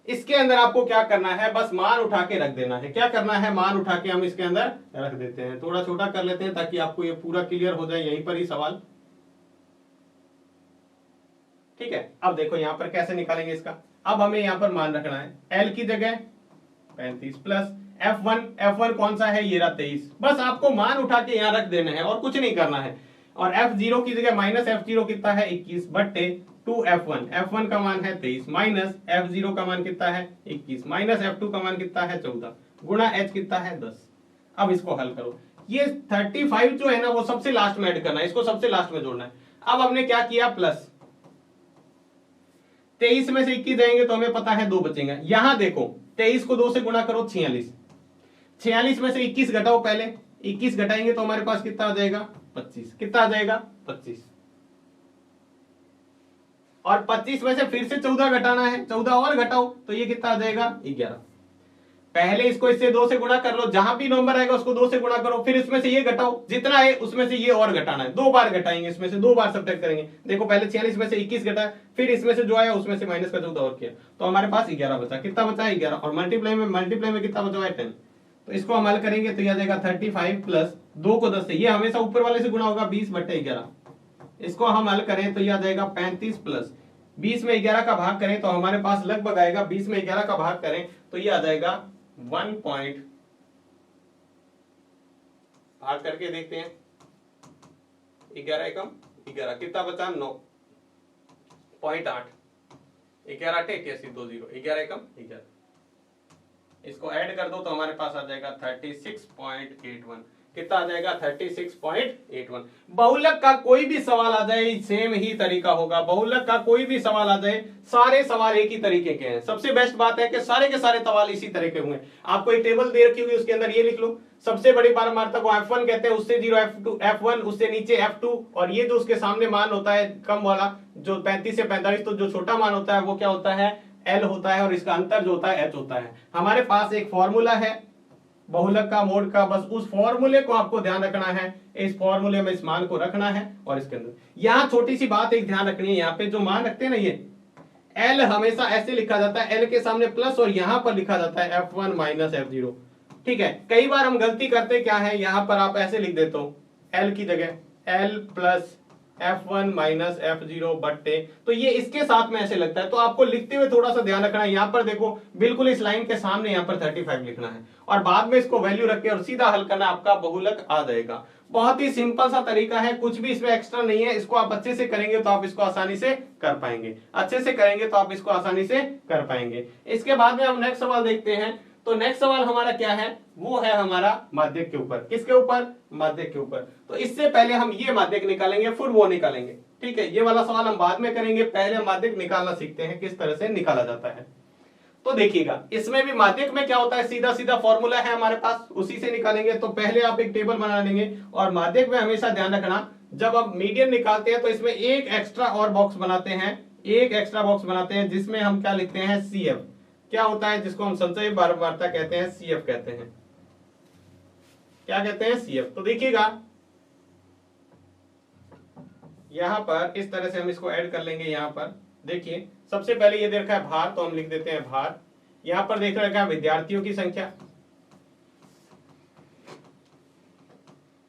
इसके अंदर आपको क्या करना है, बस मान उठा के रख देना है। क्या करना है, मान उठा के हम इसके अंदर रख देते हैं। थोड़ा छोटा कर लेते हैं ताकि आपको ये पूरा क्लियर हो जाए यहीं पर ही सवाल। ठीक है, अब देखो यहां पर कैसे निकालेंगे इसका। अब हमें यहां पर मान रखना है, L की जगह 35 प्लस F1 कौन सा है, ये रहा 23। बस आपको मान उठा के यहां रख देना है और कुछ नहीं करना है। और F0 की जगह माइनस F0 कितना है 21 बट्टे 2F1 का मान है 23 माइनस F0 का मान कितना है 21 माइनस F2 का मान कितना है 14 गुणा H कितना है 10। अब इसको हल करो। ये 35 जो है ना वो सबसे लास्ट में ऐड करना है, इसको सबसे लास्ट में जोड़ना है। अब हमने क्या किया, प्लस 23 में से 21 जाएंगे तो हमें पता है 2 बचेंगे। यहां देखो 23 को 2 से गुणा करो 46, 46 में से 21 घटाओ, पहले 21 घटाएंगे तो हमारे पास कितना आ जाएगा 25। कितना आ जाएगा 25, और 25 में से फिर से 14 घटाना है, 14 और घटाओ तो ये कितना आ जाएगा 11। पहले इसको इससे 2 से गुणा कर लो, जहां भी नंबर आएगा उसको 2 से गुणा करो, फिर इसमें से ये घटाओ, जितना है उसमें से ये और घटाना है। 2 बार घटाएंगे, इसमें से 2 बार सब्ट्रैक्ट करेंगे। देखो पहले 46 में से 21 घटाया, फिर इसमें से जो आया उसमें से माइनस का 14 और किया, तो हमारे पास 11 बचा। कितना बचा है 11, और मल्टीप्लाई में कितना बचा है 10। तो इसको हम हल करेंगे तो यह आ जाएगा 35 प्लस 2 को 10 से, ये हमेशा ऊपर वाले से गुणा होगा 20/11। इसको हम हल करें तो यह आ जाएगा 35 प्लस 20 में 11 का भाग करें तो हमारे पास लगभग आएगा, 20 में 11 का भाग करें तो ये आ जाएगा 1 पॉइंट, भाग करके देखते हैं, 11 एकम 11, कितना बचा 9.8, 11 8 81 20, 11 एकम 11। इसको ऐड कर दो तो हमारे पास आ जाएगा 36.81। कितना आ जाएगा 36.81। बहुलक का कोई भी सवाल आ जाए सेम ही तरीका होगा। बहुलक का कोई भी सवाल आ जाए, सारे सवाल एक ही तरीके के हैं। सबसे बेस्ट बात है कि सारे के सारे सवाल इसी तरह के हुए। आपको एक टेबल दे रखी होगी, उसके अंदर ये लिख लो, सबसे बड़ी पारमार्थक को F1 कहते हैं, उससे 0 F1, उससे नीचे F2, और ये जो उसके सामने मान होता है कम वाला जो 35 से 45, तो जो छोटा मान होता है वो क्या होता है L होता है, और इसका अंतर जो होता है H होता है। हमारे पास एक फॉर्मूला है बहुलक का, मोड का, बस उस फॉर्मूले को आपको ध्यान रखना है। इस फॉर्मूले में इस मान को रखना है, और इसके अंदर यहां छोटी सी बात एक ध्यान रखनी है, यहाँ पे जो मान रखते हैं ना, ये L हमेशा ऐसे लिखा जाता है, L के सामने प्लस, और यहां पर लिखा जाता है F1 माइनस F0। ठीक है, कई बार हम गलती करते क्या है, यहां पर आप ऐसे लिख देते हो L की जगह L plus F1 minus F0 बट्टे, तो ये इसके साथ में ऐसे लगता है, तो आपको लिखते हुए थोड़ा सा ध्यान रखना है। यहाँ पर देखो बिल्कुल इस लाइन के सामने यहाँ पर 35 लिखना है, और बाद में इसको वैल्यू रख के और सीधा हल करना, आपका बहुलक आ जाएगा। बहुत ही सिंपल सा तरीका है, कुछ भी इसमें एक्स्ट्रा नहीं है। इसको आप अच्छे से करेंगे तो आप इसको आसानी से कर पाएंगे, अच्छे से करेंगे तो आप इसको आसानी से कर पाएंगे। इसके बाद में हम नेक्स्ट सवाल देखते हैं। तो नेक्स्ट सवाल हमारा क्या है, वो है हमारा माध्यक के ऊपर। किसके ऊपर, माध्यक के ऊपर। तो इससे पहले हम ये माध्यक निकालेंगे, फिर वो निकालेंगे। ठीक है, ये वाला सवाल हम बाद में करेंगे, पहले माध्यक निकालना सीखते हैं किस तरह से निकाला जाता है। तो देखिएगा, इसमें भी माध्यक में क्या होता है, सीधा सीधा फॉर्मूला है हमारे पास, उसी से निकालेंगे। तो पहले आप एक टेबल बना लेंगे, और माध्यक में हमेशा ध्यान रखना जब हम मीडियन निकालते हैं तो इसमें एक एक्स्ट्रा और बॉक्स बनाते हैं, एक एक्स्ट्रा बॉक्स बनाते हैं जिसमें हम क्या लिखते हैं, CF। क्या होता है, जिसको हम संचयी बारंबारता कहते हैं, CF कहते हैं। क्या कहते हैं, CF। तो देखिएगा यहां पर इस तरह से हम इसको ऐड कर लेंगे। यहां पर देखिए सबसे पहले ये दे रखा है भार, तो हम लिख देते हैं भार। यहां पर देख रखा है विद्यार्थियों की संख्या,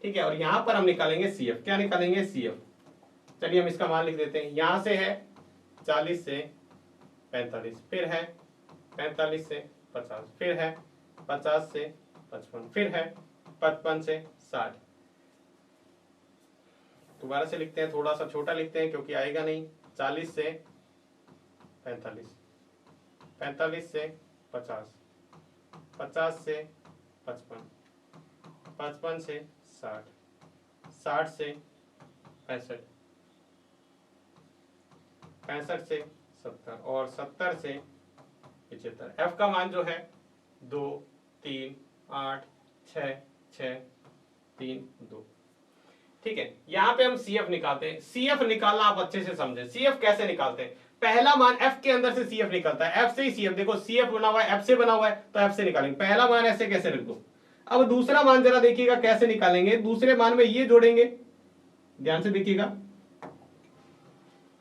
ठीक है, और यहां पर हम निकालेंगे CF। क्या निकालेंगे, CF। चलिए हम इसका मान लिख देते हैं। यहां से है 40 से 45, फिर है 45 से 50, फिर है 50 से 55, फिर है 55 से 60। दोबारा से लिखते हैं, थोड़ा सा छोटा लिखते हैं क्योंकि आएगा नहीं। 40 से 45, 45 से 50, 50 से 55, 55 से 60, 60 से 65, 65 से 70 और 70 से 75। F का मान जो है 2 3 8 6 6 3 2, ठीक है। यहां पे हम CF निकालते हैं। CF निकालना आप अच्छे से समझे। CF कैसे निकालते हैं, पहला मान F के अंदर से CF निकलता है, F से ही CF। देखो CF बना हुआ है, F से बना हुआ है, तो F से निकालेंगे। पहला मान ऐसे कैसे रख दो। अब दूसरा मान जरा देखिएगा कैसे निकालेंगे। दूसरे मान में ये जोड़ेंगे, ध्यान से देखिएगा।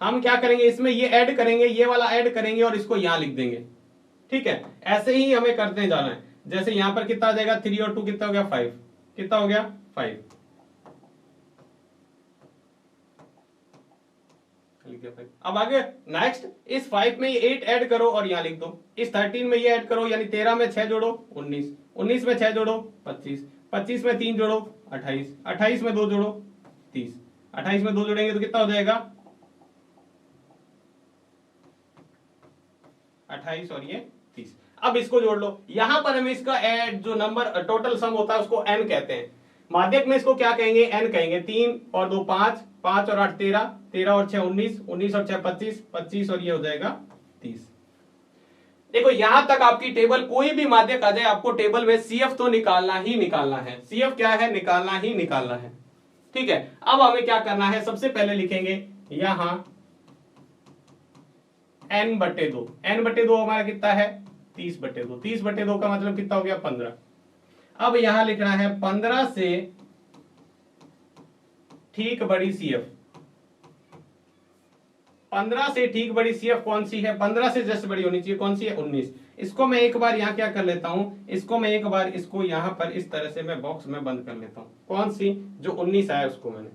हम क्या करेंगे, इसमें ये ऐड करेंगे, ये वाला ऐड करेंगे और इसको यहां लिख देंगे, ठीक है। ऐसे ही हमें करते जाना है। जैसे यहां पर कितना आ जाएगा, 3 और 2 कितना हो गया, 5। कितना हो गया, 5। अब आगे नेक्स्ट, इस 5 में ये 8 ऐड करो और यहां लिख दो। इस 13 में ये ऐड करो, यानी 13 में 6 जोड़ो 19, 19 में 6 जोड़ो 25, 25 में 3 जोड़ो 28, 28 में 2 जोड़ो 30, 28 में 2 जोड़ेंगे तो कितना हो जाएगा, 28 और ये 30। अब इसको जोड़ लो। यहां पर हमें इसका ऐड जो नंबर टोटल सम होता है उसको n कहते हैं। माध्यक में इसको क्या कहेंगे, n कहेंगे। 3 और 2 5, 5 और 8 13, 13 और 6 19, 19 और 6 25, 25 और ये हो जाएगा 30। देखो यहां तक आपकी टेबल, कोई भी माध्यक आ जाए आपको टेबल में CF तो निकालना ही निकालना है। CF क्या है, निकालना ही निकालना है, ठीक है। अब हमें क्या करना है, सबसे पहले लिखेंगे यहां n/2। n/2 हमारा कितना है, 30/2। 30/2 का मतलब कितना हो गया, 15। अब यहां लिखना है 15 से ठीक बड़ी CF। 15 से ठीक बड़ी CF कौन सी है, 15 से जस्ट बड़ी होनी चाहिए, कौन सी है, 19। इसको मैं एक बार यहां क्या कर लेता हूं, इसको मैं एक बार इसको यहां पर इस तरह से मैं बॉक्स में बंद कर लेता हूं। कौन सी, जो 19 आया उसको मैंने,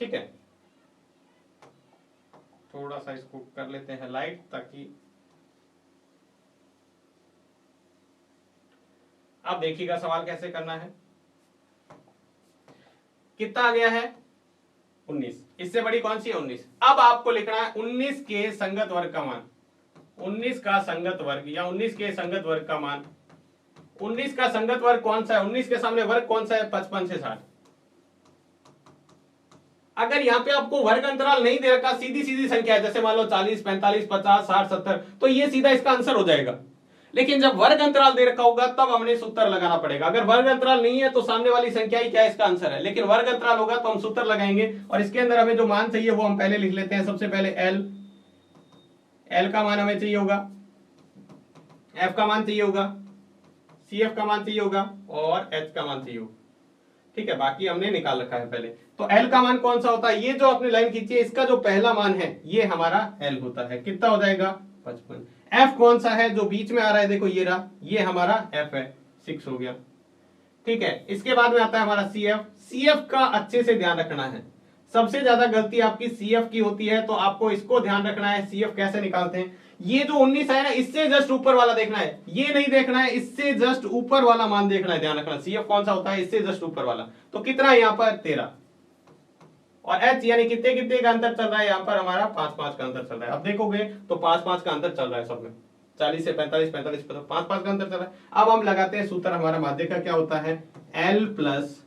ठीक है। थोड़ा सा इसको कर लेते हैं लाइट, ताकि अब देखिएगा सवाल कैसे करना है। कितना आ गया है, 19। इससे बड़ी कौन सी है, 19। अब आपको लिखना है 19 के संगत वर्ग का मान, 19 का संगत वर्ग या 19 के संगत वर्ग का मान। 19 का संगत वर्ग कौन सा है, 19 के सामने वर्ग कौन सा है, 55 से 60। अगर यहाँ पे आपको वर्ग अंतराल नहीं दे रखा, सीधी सीधी संख्या है, जैसे मान लो 40 45 50 60 70, तो ये सीधा इसका आंसर हो जाएगा। लेकिन जब वर्ग अंतराल दे रखा होगा तब हमने सूत्र लगाना पड़ेगा। अगर वर्ग अंतराल नहीं है तो सामने वाली संख्या ही क्या है, इसका आंसर है। लेकिन वर्ग अंतराल होगा तो हम सूत्र लगाएंगे और इसके अंदर हमें जो मान चाहिए वो हम पहले लिख लेते हैं। सबसे पहले एल का मान हमें चाहिए होगा, एफ का मान चाहिए होगा, CF का मान चाहिए होगा और H का मान चाहिए होगा, ठीक है। बाकी हमने निकाल रखा है पहले। तो L का मान कौन सा होता है, ये जो आपने लाइन खींची है इसका जो पहला मान है ये हमारा L होता है। कितना हो जाएगा, 55। F कौन सा है, जो बीच में आ रहा है, देखो ये रहा, ये हमारा F है, 6 हो गया, ठीक है। इसके बाद में आता है हमारा CF। CF का अच्छे से ध्यान रखना है, सबसे ज्यादा गलती आपकी CF की होती है, तो आपको इसको ध्यान रखना है। CF कैसे निकालते हैं, ये जो 19 है ना, इससे जस्ट ऊपर वाला देखना है, ये नहीं देखना है, इससे जस्ट ऊपर वाला मान देखना है। ध्यान रखना CF कौन सा होता है, इससे जस्ट ऊपर वाला। तो कितना है यहाँ पर, 13। और H यानी कितने कितने का अंतर चल रहा है, यहाँ पर हमारा 5-5 का अंतर चल रहा है। अब देखोगे तो 5-5 का अंतर चल रहा है सब में, 40 से 45, 45 से 5-5 का अंतर चल रहा है। अब हम लगाते हैं सूत्र, हमारा माध्यक का क्या होता है, L plus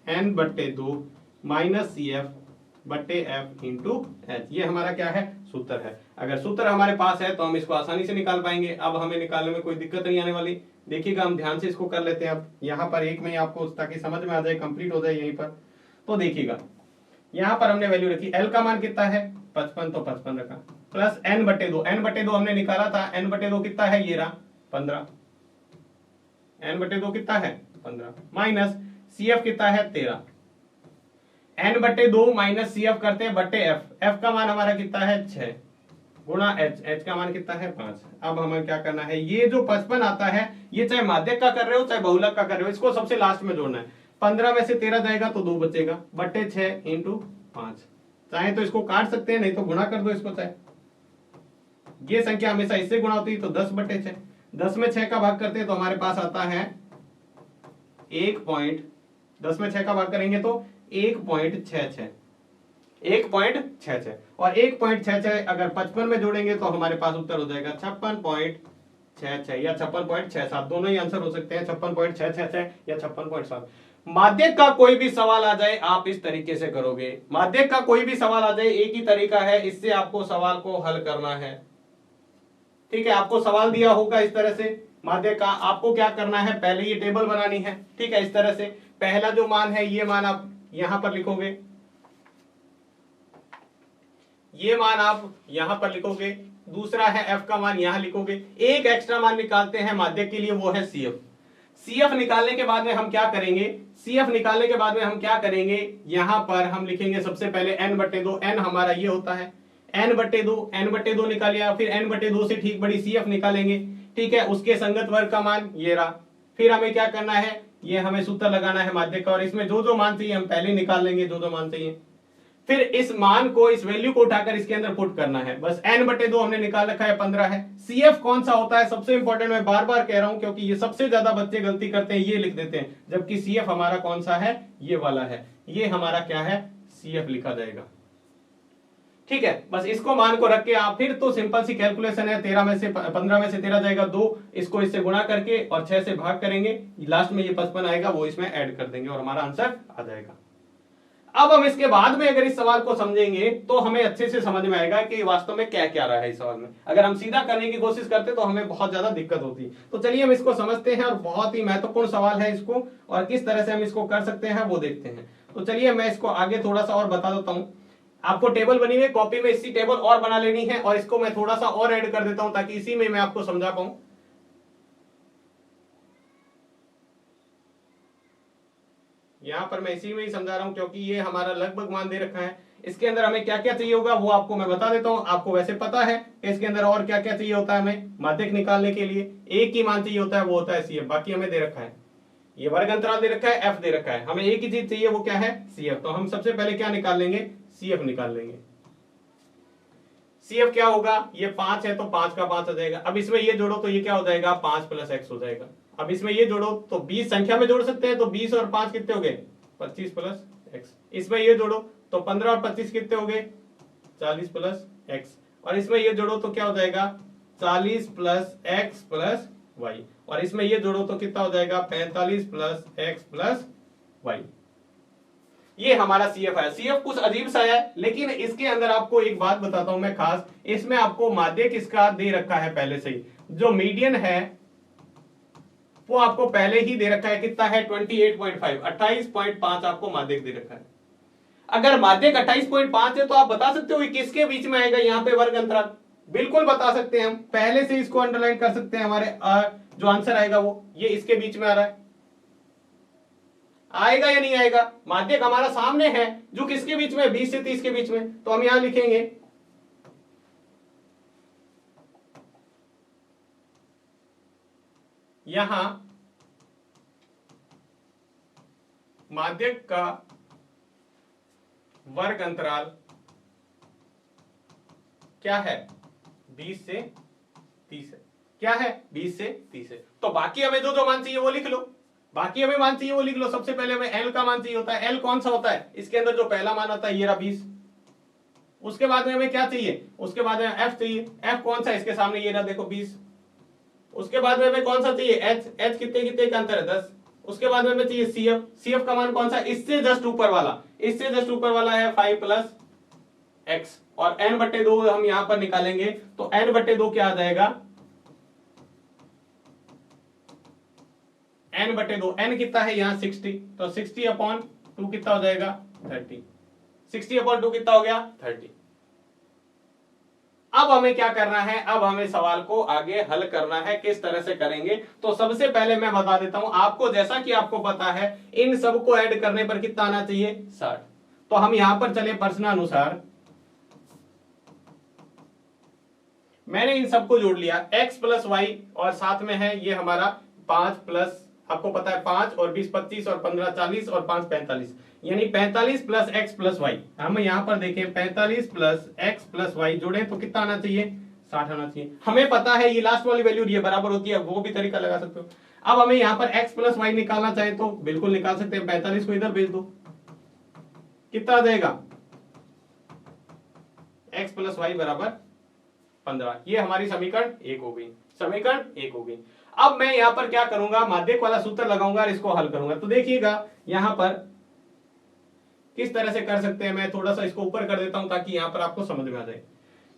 n/2 minus CF/F into H। ये हमारा क्या है सूत्र है। अगर सूत्र हमारे पास है तो हम इसको आसानी से निकाल पाएंगे। अब हमें निकालने में कोई दिक्कत नहीं आने वाली। देखिएगा, हम ध्यान से इसको कर लेते हैं। अब यहाँ पर एक में आपको ताकि समझ में आ जाए, कंप्लीट हो जाए यहीं पर। तो देखिएगा, यहाँ पर हमने वैल्यू रखी, एल का मान कितना है 55, तो 55 रखा, प्लस n बटे 2, n बटे 2 हमने निकाला था, n बटे 2 कितना है, ये रहा 15, n बटे 2 कितना है 15, माइनस CF कितना है 13, n बटे 2 माइनस CF करते हैं बटे f, f का मान हमारा कितना है 6 गुणा h, h का मान कितना है 5। अब हमें क्या करना है, ये जो 55 आता है, ये चाहे माध्यक का कर रहे हो चाहे बहुलक का कर रहे हो, इसको सबसे लास्ट में जोड़ना है। 15 में से 13 जाएगा तो 2 बचेगा, बटे 6 इंटू 5। चाहे तो इसको काट सकते हैं, नहीं तो गुणा कर दो इसको। चाहे ये संख्या हमेशा इससे गुणा होती है तो 10 बटे 6, 10 में 6 का भाग करते हैं तो हमारे पास आता है 10 में 6 का भाग करेंगे तो 1.66, 1.66, और 1.66 अगर 55 में जोड़ेंगे तो हमारे पास उत्तर हो जाएगा 56.66 या 56.67, दोनों ही आंसर हो सकते हैं, 56.666 या 56.7। माध्यक का कोई भी सवाल आ जाए आप इस तरीके से करोगे, माध्यक का कोई भी सवाल आ जाए, एक ही तरीका है, इससे आपको सवाल को हल करना है। ठीक है, आपको सवाल दिया होगा इस तरह से माध्यक का, आपको क्या करना है, पहले ये टेबल बनानी है। ठीक है, इस तरह से पहला जो मान है ये मान आप यहां पर लिखोगे, ये मान आप यहां पर लिखोगे, दूसरा है f का मान यहां लिखोगे। एक एक्स्ट्रा मान निकालते हैं माध्यक के लिए, वो है CF। CF निकालने के बाद में हम क्या करेंगे, CF निकालने के बाद में हम क्या करेंगे, यहां पर हम लिखेंगे सबसे पहले n बटे 2, n हमारा ये होता है n बटे 2 निकाल लिया, फिर n बटे 2 से ठीक बड़ी CF निकालेंगे। ठीक है, उसके संगत वर्ग का मान ये रहा। फिर हमें क्या करना है, ये हमें सूत्र लगाना है माध्यक का, और इसमें जो जो मान चाहिए हम पहले निकाल लेंगे, जो जो मान चाहिए। फिर इस मान को, इस वैल्यू को उठाकर इसके अंदर पुट करना है। बस n बटे 2 हमने निकाल रखा है, 15 है। CF कौन सा होता है, सबसे इंपॉर्टेंट, मैं बार बार कह रहा हूं क्योंकि ये सबसे ज्यादा बच्चे गलती करते हैं, ये लिख देते हैं, जबकि CF हमारा कौन सा है, ये वाला है, ये हमारा क्या है, CF लिखा जाएगा। ठीक है, बस इसको मान को रख के आप, फिर तो सिंपल सी कैलकुलेशन है, 15 में से 13 जाएगा 2, इसको इससे गुणा करके और 6 से भाग करेंगे, लास्ट में ये 55 आएगा, वो इसमें ऐड कर देंगे और हमारा आंसर आ जाएगा। अब हम इसके बाद में अगर इस सवाल को समझेंगे तो हमें अच्छे से समझ में आएगा कि वास्तव में क्या क्या रहा है इस सवाल में। अगर हम सीधा करने की कोशिश करते तो हमें बहुत ज्यादा दिक्कत होती। तो चलिए हम इसको समझते हैं, और बहुत ही महत्वपूर्ण सवाल है इसको, और किस तरह से हम इसको कर सकते हैं वो देखते हैं। तो चलिए मैं इसको आगे थोड़ा सा और बता देता हूं। आपको टेबल बनी हुई कॉपी में, इसी टेबल और बना लेनी है, और इसको मैं थोड़ा सा और ऐड कर देता हूं ताकि इसी में मैं आपको समझा पाऊं। यहां पर मैं इसी में ही समझा रहा हूं क्योंकि ये हमारा लगभग मान दे रखा है। इसके अंदर हमें क्या क्या चाहिए होगा वो आपको मैं बता देता हूं। आपको वैसे पता है कि इसके अंदर और क्या क्या चाहिए होता है हमें माध्यक निकालने के लिए। एक ही मान चाहिए होता है, वो होता है CF, बाकी हमें दे रखा है, ये वर्ग अंतराल दे रखा है, f दे रखा है, हमें एक ही चीज चाहिए, वो क्या है, CF। तो हम सबसे पहले क्या निकाल लेंगे, CF निकाल लेंगे। CF क्या होगा, ये 5 है तो 5 का 5 आ जाएगा। अब इसमें ये जोड़ो तो ये क्या हो जाएगा, 5 + x हो जाएगा। अब इसमें ये जोड़ो तो 20 संख्या में जोड़ सकते हैं, तो 20 और 5 कितने हो गए, 25 + x। इसमें ये जोड़ो तो 15 और 25 कितने हो गए, 40 + x। और इसमें ये जोड़ो तो क्या हो जाएगा, 40 + x + y। और इसमें ये जोड़ो तो कितना हो जाएगा, 45 + x + y। ये हमारा CF है। CF कुछ अजीब सा है, लेकिन इसके अंदर आपको एक बात बताता हूं मैं खास, इसमें आपको माध्यक इसका दे रखा है पहले से ही। जो मीडियन है वो आपको पहले ही दे रखा है, कितना है, 28.5, 28.5 आपको माध्यक दे रखा है। अगर माध्यक 28.5 है तो आप बता सकते हो कि किसके बीच में आएगा यहाँ पे वर्ग अंतराल, बिल्कुल बता सकते हैं हम, पहले से इसको अंडरलाइन कर सकते हैं। हमारे जो आंसर आएगा वो ये इसके बीच में आ रहा है, आएगा या नहीं आएगा, माध्यक हमारा सामने है, जो किसके बीच में, 20 से 30 के बीच में। तो हम यहां लिखेंगे यहां माध्यक का वर्ग अंतराल क्या है, 20 से 30 है। क्या है, 20 से 30 है। तो बाकी हमें जो जो मान चाहिए वो लिख लो, बाकी हमें मान चाहिए वो लिख लो। सबसे पहले हमें L का मान चाहिए होता है। L कौन सा होता है, इसके अंदर जो पहला मान आता है ये रहा 20। उसके बाद में हमें क्या चाहिए, उसके बाद में F चाहिए। F कौन सा, इसके सामने ये रहा देखो 20। उसके बाद में हमें कौन सा चाहिए, H कितने कितने का अंतर है, 10। उसके बाद में हमें चाहिए CF। CF का मान कौन सा, इससे जस्ट ऊपर वाला, इससे जस्ट ऊपर वाला है 5 + x। और n/2 हम यहां पर निकालेंगे तो n/2 क्या आ जाएगा, n/2, n कितना है यहाँ 60, तो 60/2 कितना हो जाएगा 30, 60/2 कितना हो गया 30। अब हमें क्या करना है, अब हमें सवाल को आगे हल करना है। किस तरह से करेंगे, तो सबसे पहले मैं बता देता हूं आपको, जैसा कि आपको पता है इन सबको ऐड करने पर कितना आना चाहिए 60। तो हम यहां पर चले प्रश्नानुसार, मैंने इन सबको जोड़ लिया x + y और साथ में है ये हमारा 5 प्लस, आपको पता है 5 और 20 25 और 15 40 और 5 45, यानी 45 + x + y। हम यहां पर देखें 45 + x + y जोड़ें तो कितना आना चाहिए 60 आना चाहिए। हमें पता है ये लास्ट वाली वैल्यू ये बराबर होती है, वो भी तरीका लगा सकते हो। अब हमें यहां पर x + y निकालना चाहे तो बिल्कुल निकाल सकते हैं, 45 को इधर भेज दो, कितना आ जाएगा x + y = 15। ये हमारी समीकरण 1 हो गई, समीकरण 1 हो गई। अब मैं यहां पर क्या करूंगा, माध्यक वाला सूत्र लगाऊंगा और इसको हल करूंगा। तो देखिएगा यहां पर किस तरह से कर सकते हैं, मैं थोड़ा सा इसको ऊपर कर देता हूं ताकि यहां पर आपको समझ में आ जाए।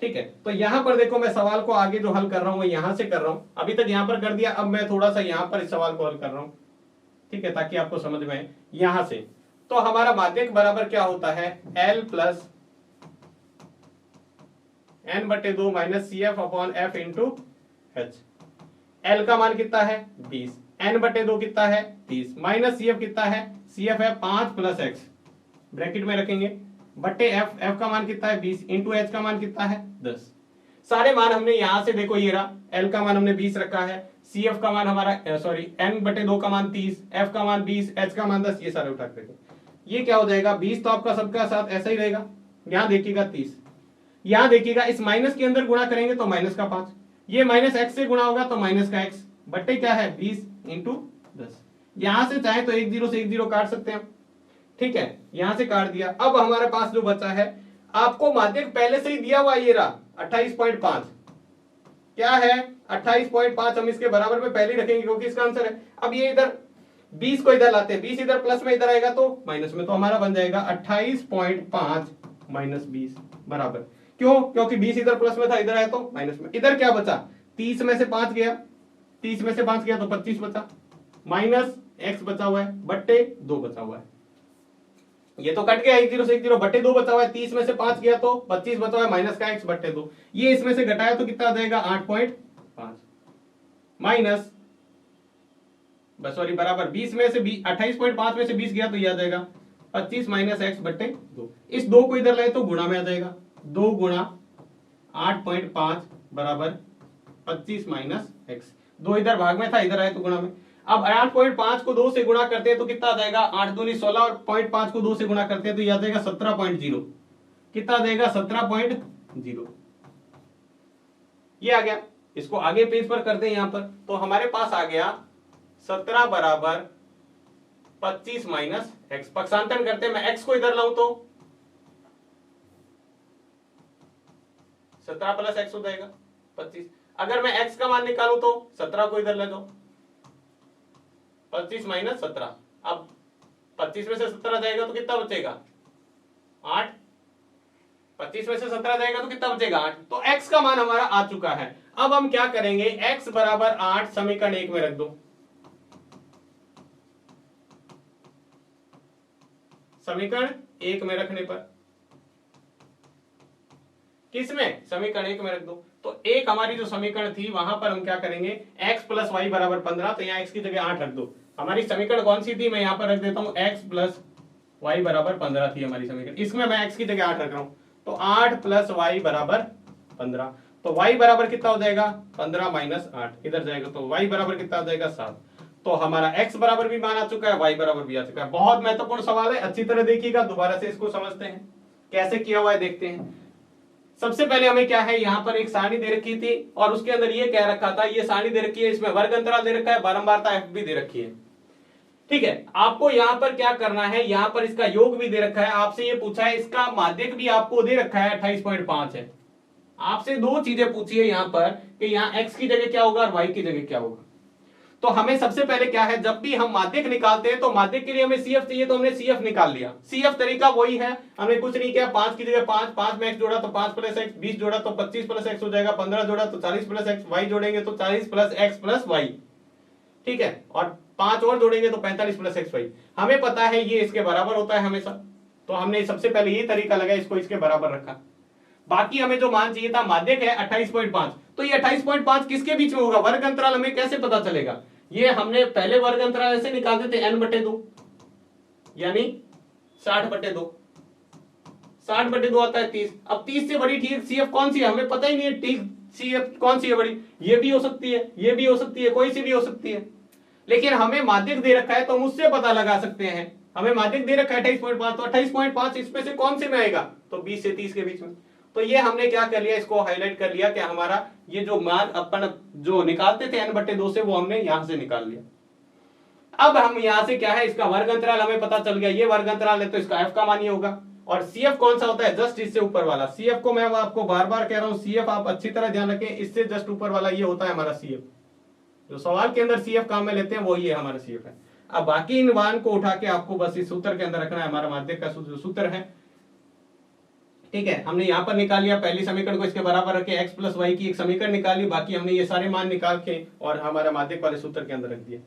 ठीक है, तो यहां पर देखो मैं सवाल को आगे जो हल कर रहा हूं वो यहां से कर रहा हूं, अभी तक यहां पर कर दिया, अब मैं थोड़ा सा यहां पर इस सवाल को हल कर रहा हूं। ठीक है, ताकि आपको समझ में आए यहां से। तो हमारा माध्यक बराबर क्या होता है, L + n/2 - CF/F × H। L का मान कितना है 20, n/2 कितना है 30, माइनस CF कितना है, CF है 5 + x, ब्रैकेट में रखेंगे, बट्टे f, f का मान कितना है 20 × h का मान कितना है 10। सारे मान हमने यहां से देखो ये रहा, L का मान हमने 20 रखा है, CF का मान हमारा सॉरी n/2 का मान 30, f का मान 20, h का मान 10, ये सारे उठा के ये क्या हो जाएगा 20, तो आपका सबका साथ ऐसा ही रहेगा। यहां देखिएगा 30, यहां देखिएगा इस माइनस के अंदर गुणा करेंगे तो माइनस का 5, ये माइनस x से गुणा होगा तो माइनस का x, बट्टे क्या है 20 × 10। यहां से चाहे तो 1 0 से 1 0 काट सकते हैं। ठीक है, यहां से काट दिया। अब हमारे पास जो बचा है, आपको माध्यक पहले से ही दिया हुआ ये रहा 28.5, क्या है 28.5, हम इसके बराबर में पहले ही रखेंगे क्योंकि इसका आंसर है। अब ये इधर 20 को इधर लाते हैं, 20 इधर प्लस में इधर आएगा तो माइनस में, तो हमारा बन जाएगा 28.5 - 20 बराबर, क्यों, क्योंकि 20 इधर प्लस में था, इधर आया तो माइनस में। इधर क्या बचा, 30 में से 5 गया, 30 में से 5 गया तो 25 बचा, माइनस x बचा हुआ है, बट्टे 2 बचा हुआ है। ये तो कट गया 1 0 से 1 0, बट्टे 2 बचा हुआ है, 30 में से 5 गया तो 25 बचा हुआ है, माइनस का x बट्टे 2। ये इसमें से घटाया तो कितना आ जाएगा 8.5 माइनस सॉरी बराबर 20 में से 28.5 में से 20 गया तो ये आ जाएगा 25 माइनस x बट्टे 2। इस 2 को इधर लाए तो गुणा में आ जाएगा, 2 × 8.5 बराबर 25 माइनस x। 2 इधर भाग में था, इधर आए तो गुणा में। अब 8.5 को 2 से गुणा करते हैं तो कितना आ जाएगा 8 दूनी 16, और 0.5 को 2 से गुणा करते हैं तो यह आ जाएगा 17.0। कितना आ जाएगा 17.0, ये आ गया। इसको आगे पेज पर करते हैं यहां पर, तो हमारे पास आ गया 17 बराबर 25 माइनस x। पक्षांतरण करते हैं, मैं x को इधर लाऊं तो 17 + x हो जाएगा 25। अगर मैं x का मान निकालूं तो 17 को इधर ले दो, 25 माइनस 17। अब 25 में से 17 जाएगा तो कितना बचेगा 8, 25 में से 17 जाएगा तो कितना बचेगा 8। तो x का मान हमारा आ चुका है। अब हम क्या करेंगे, x बराबर 8 समीकरण 1 में रख दो, समीकरण 1 में रखने पर, किसमें समीकरण 1 में रख दो। तो एक हमारी जो समीकरण थी वहां पर हम क्या करेंगे, x + y = 15, तो यहाँ x की जगह 8 रख दो। हमारी समीकरण कौन सी थी, मैं यहाँ पर रख देता हूँ x + y = 15 थी हमारी समीकरण, इसमें मैं x की जगह 8 रख रहा हूँ, तो 8 + y = 15। तो y बराबर कितना हो जाएगा 15 माइनस 8, इधर जाएगा तो y बराबर कितना आ जाएगा 7। तो हमारा x बराबर भी मान आ चुका है, y बराबर भी आ चुका है। बहुत महत्वपूर्ण सवाल है, अच्छी तरह देखिएगा, दोबारा से इसको समझते हैं कैसे किया हुआ है, देखते हैं। सबसे पहले हमें क्या है, यहाँ पर एक सारणी दे रखी थी और उसके अंदर ये कह रखा था, ये सारणी दे रखी है, इसमें वर्ग अंतराल दे रखा है, बारंबारता f भी दे रखी है। ठीक है, आपको यहाँ पर क्या करना है, यहाँ पर इसका योग भी दे रखा है, आपसे ये पूछा है इसका माध्यक भी आपको दे रखा है 28.5 है। आपसे दो चीजें पूछी है यहाँ पर कि यहाँ x की जगह क्या होगा और y की जगह क्या होगा। तो हमें सबसे पहले क्या है, जब भी हम माध्यक निकालते हैं तो माध्यक के लिए हमें CF चाहिए, तो हमने CF निकाल लिया। CF तरीका वही है, हमने कुछ नहीं किया, 5 की जगह 5 में x जोड़ा तो 5 प्लस x, 20 जोड़ा तो 25 प्लस x हो जाएगा, 15 जोड़ा तो 40 प्लस x, y जोड़ेंगे तो 40 प्लस x प्लस y, ठीक है, और 5 और जोड़ेंगे तो 45 प्लस एक्स वाई। हमें पता है ये इसके बराबर होता है हमेशा, तो हमने सबसे पहले ये तरीका लगाया, इसको इसके बराबर रखा। बाकी हमें जो मान चाहिए था, माध्यक है 28.5, तो ये 28.5 किसके बीच में होगा, वर्ग अंतराल हमें कैसे पता चलेगा, ये हमने पहले वर्ग अंतराल ऐसे निकालते थे n/2 यानी 60/2, 60/2 आता है 30। अब 30 से बड़ी ठीक CF कौन सी है हमें पता ही नहीं है, ठीक CF कौन सी है बड़ी, ये भी हो सकती है, ये भी हो सकती है, कोई सी भी हो सकती है, लेकिन हमें माध्यक दे रखा है तो हम उससे पता लगा सकते हैं। हमें माध्यक दे रखा है 28.5, तो 28.5 इसमें से कौन से में आएगा, तो 20 से 30 के बीच में। तो ये हमने क्या कर लिया, इसको हाईलाइट कर लिया कि हमारा ये जो मान अपन जो निकालते थे n/2 से, वो हमने यहां से निकाल लिया। अब हम यहां से क्या है, इसका वर्ग अंतराल हमें पता चल गया, ये वर्ग अंतराल है तो इसका f का मान ये होगा। और CF कौन सा होता है, जस्ट इससे ऊपर वाला। CF को मैं आपको बार बार कह रहा हूं, CF आप अच्छी तरह ध्यान रखें, इससे जस्ट ऊपर वाला ये होता है हमारा CF। जो सवाल के अंदर CF काम में लेते हैं वही है हमारा CF है। अब बाकी इन मान को उठा के आपको बस इस सूत्र के अंदर रखना है, हमारा माध्यक का सूत्र है, ठीक है। हमने यहां पर निकाल लिया, पहली समीकरण को इसके बराबर रखे, x प्लस वाई की एक समीकरण निकाली, बाकी हमने ये सारे मान निकाल के और हमारा माध्यक वाले सूत्र के अंदर रख दिया।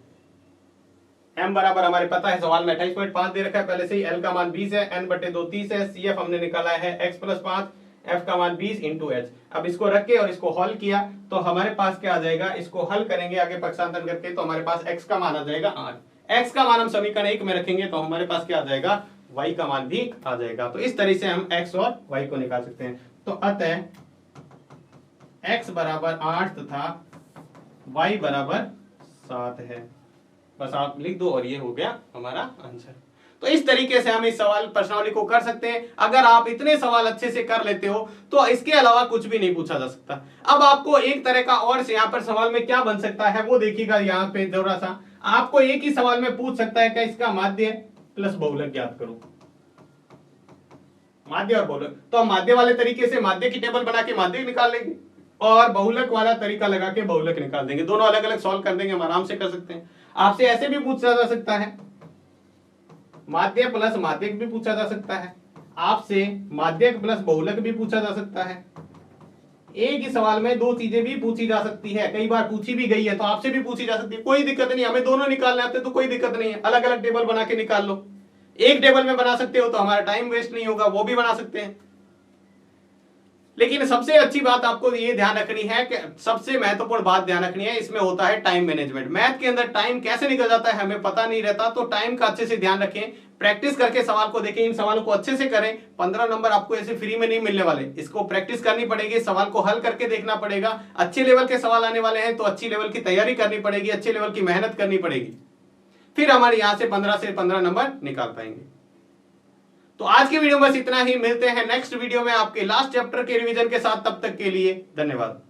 m बराबर हमारे पता है, सवाल में 28.5 दे रखा है पहले से ही, l का मान 20 है, n/2 30 है, CF हमने निकाला है x प्लस 5, f का मान 20 इंटू h। अब इसको रख के और इसको हल किया तो हमारे पास क्या आ जाएगा, इसको हल करेंगे आगे पक्षांतर करके तो हमारे पास x का मान आ जाएगा 8। x का मान हम समीकरण 1 में रखेंगे तो हमारे पास क्या आ जाएगा, y का मान भी आ जाएगा। तो इस तरह से हम x और y को निकाल सकते हैं। तो अतः x बराबर 8 तथा y बराबर 7 है, बस आप लिख दो और ये हो गया हमारा आंसर। तो इस तरीके से हम इस सवाल प्रश्नावली को कर सकते हैं। अगर आप इतने सवाल अच्छे से कर लेते हो तो इसके अलावा कुछ भी नहीं पूछा जा सकता। अब आपको एक तरह का और से यहाँ पर सवाल में क्या बन सकता है वो देखिएगा, यहाँ पे थोड़ा सा आपको एक ही सवाल में पूछ सकता है कि इसका माध्य प्लस बहुलक ज्ञात करो, माध्य और बहुलक। तो हम माध्य वाले तरीके से माध्य की टेबल बना के माध्य निकाल लेंगे और बहुलक वाला तरीका लगा के बहुलक निकाल देंगे, दोनों अलग अलग सॉल्व कर देंगे, हम आराम से कर सकते हैं। आपसे ऐसे भी पूछा जा सकता है, माध्यक प्लस माध्यक भी पूछा जा सकता है, आपसे माध्यक प्लस बहुलक भी पूछा जा सकता है। एक ही सवाल में दो चीजें भी पूछी जा सकती है, कई बार पूछी भी गई है तो आपसे भी पूछी जा सकती है, कोई दिक्कत नहीं। हमें दोनों निकालने आते तो कोई दिक्कत नहीं है, अलग अलग टेबल बना के निकाल लो। एक टेबल में बना सकते हो तो हमारा टाइम वेस्ट नहीं होगा, वो भी बना सकते हैं। लेकिन सबसे अच्छी बात आपको ये ध्यान रखनी है कि सबसे महत्वपूर्ण बात ध्यान रखनी है, इसमें होता है टाइम मैनेजमेंट। मैथ के अंदर टाइम कैसे निकल जाता है हमें पता नहीं रहता, तो टाइम का अच्छे से ध्यान रखें, प्रैक्टिस करके सवाल को देखें, इन सवालों को अच्छे से करें। 15 नंबर आपको ऐसे फ्री में नहीं मिलने वाले, इसको प्रैक्टिस करनी पड़ेगी, सवाल को हल करके देखना पड़ेगा। अच्छे लेवल के सवाल आने वाले हैं तो अच्छी लेवल की तैयारी करनी पड़ेगी, अच्छे लेवल की मेहनत करनी पड़ेगी, फिर हमारे यहां से 15 नंबर निकाल पाएंगे। तो आज की वीडियो में बस इतना ही, मिलते हैं नेक्स्ट वीडियो में आपके लास्ट चैप्टर के रिवीजन के साथ, तब तक के लिए धन्यवाद।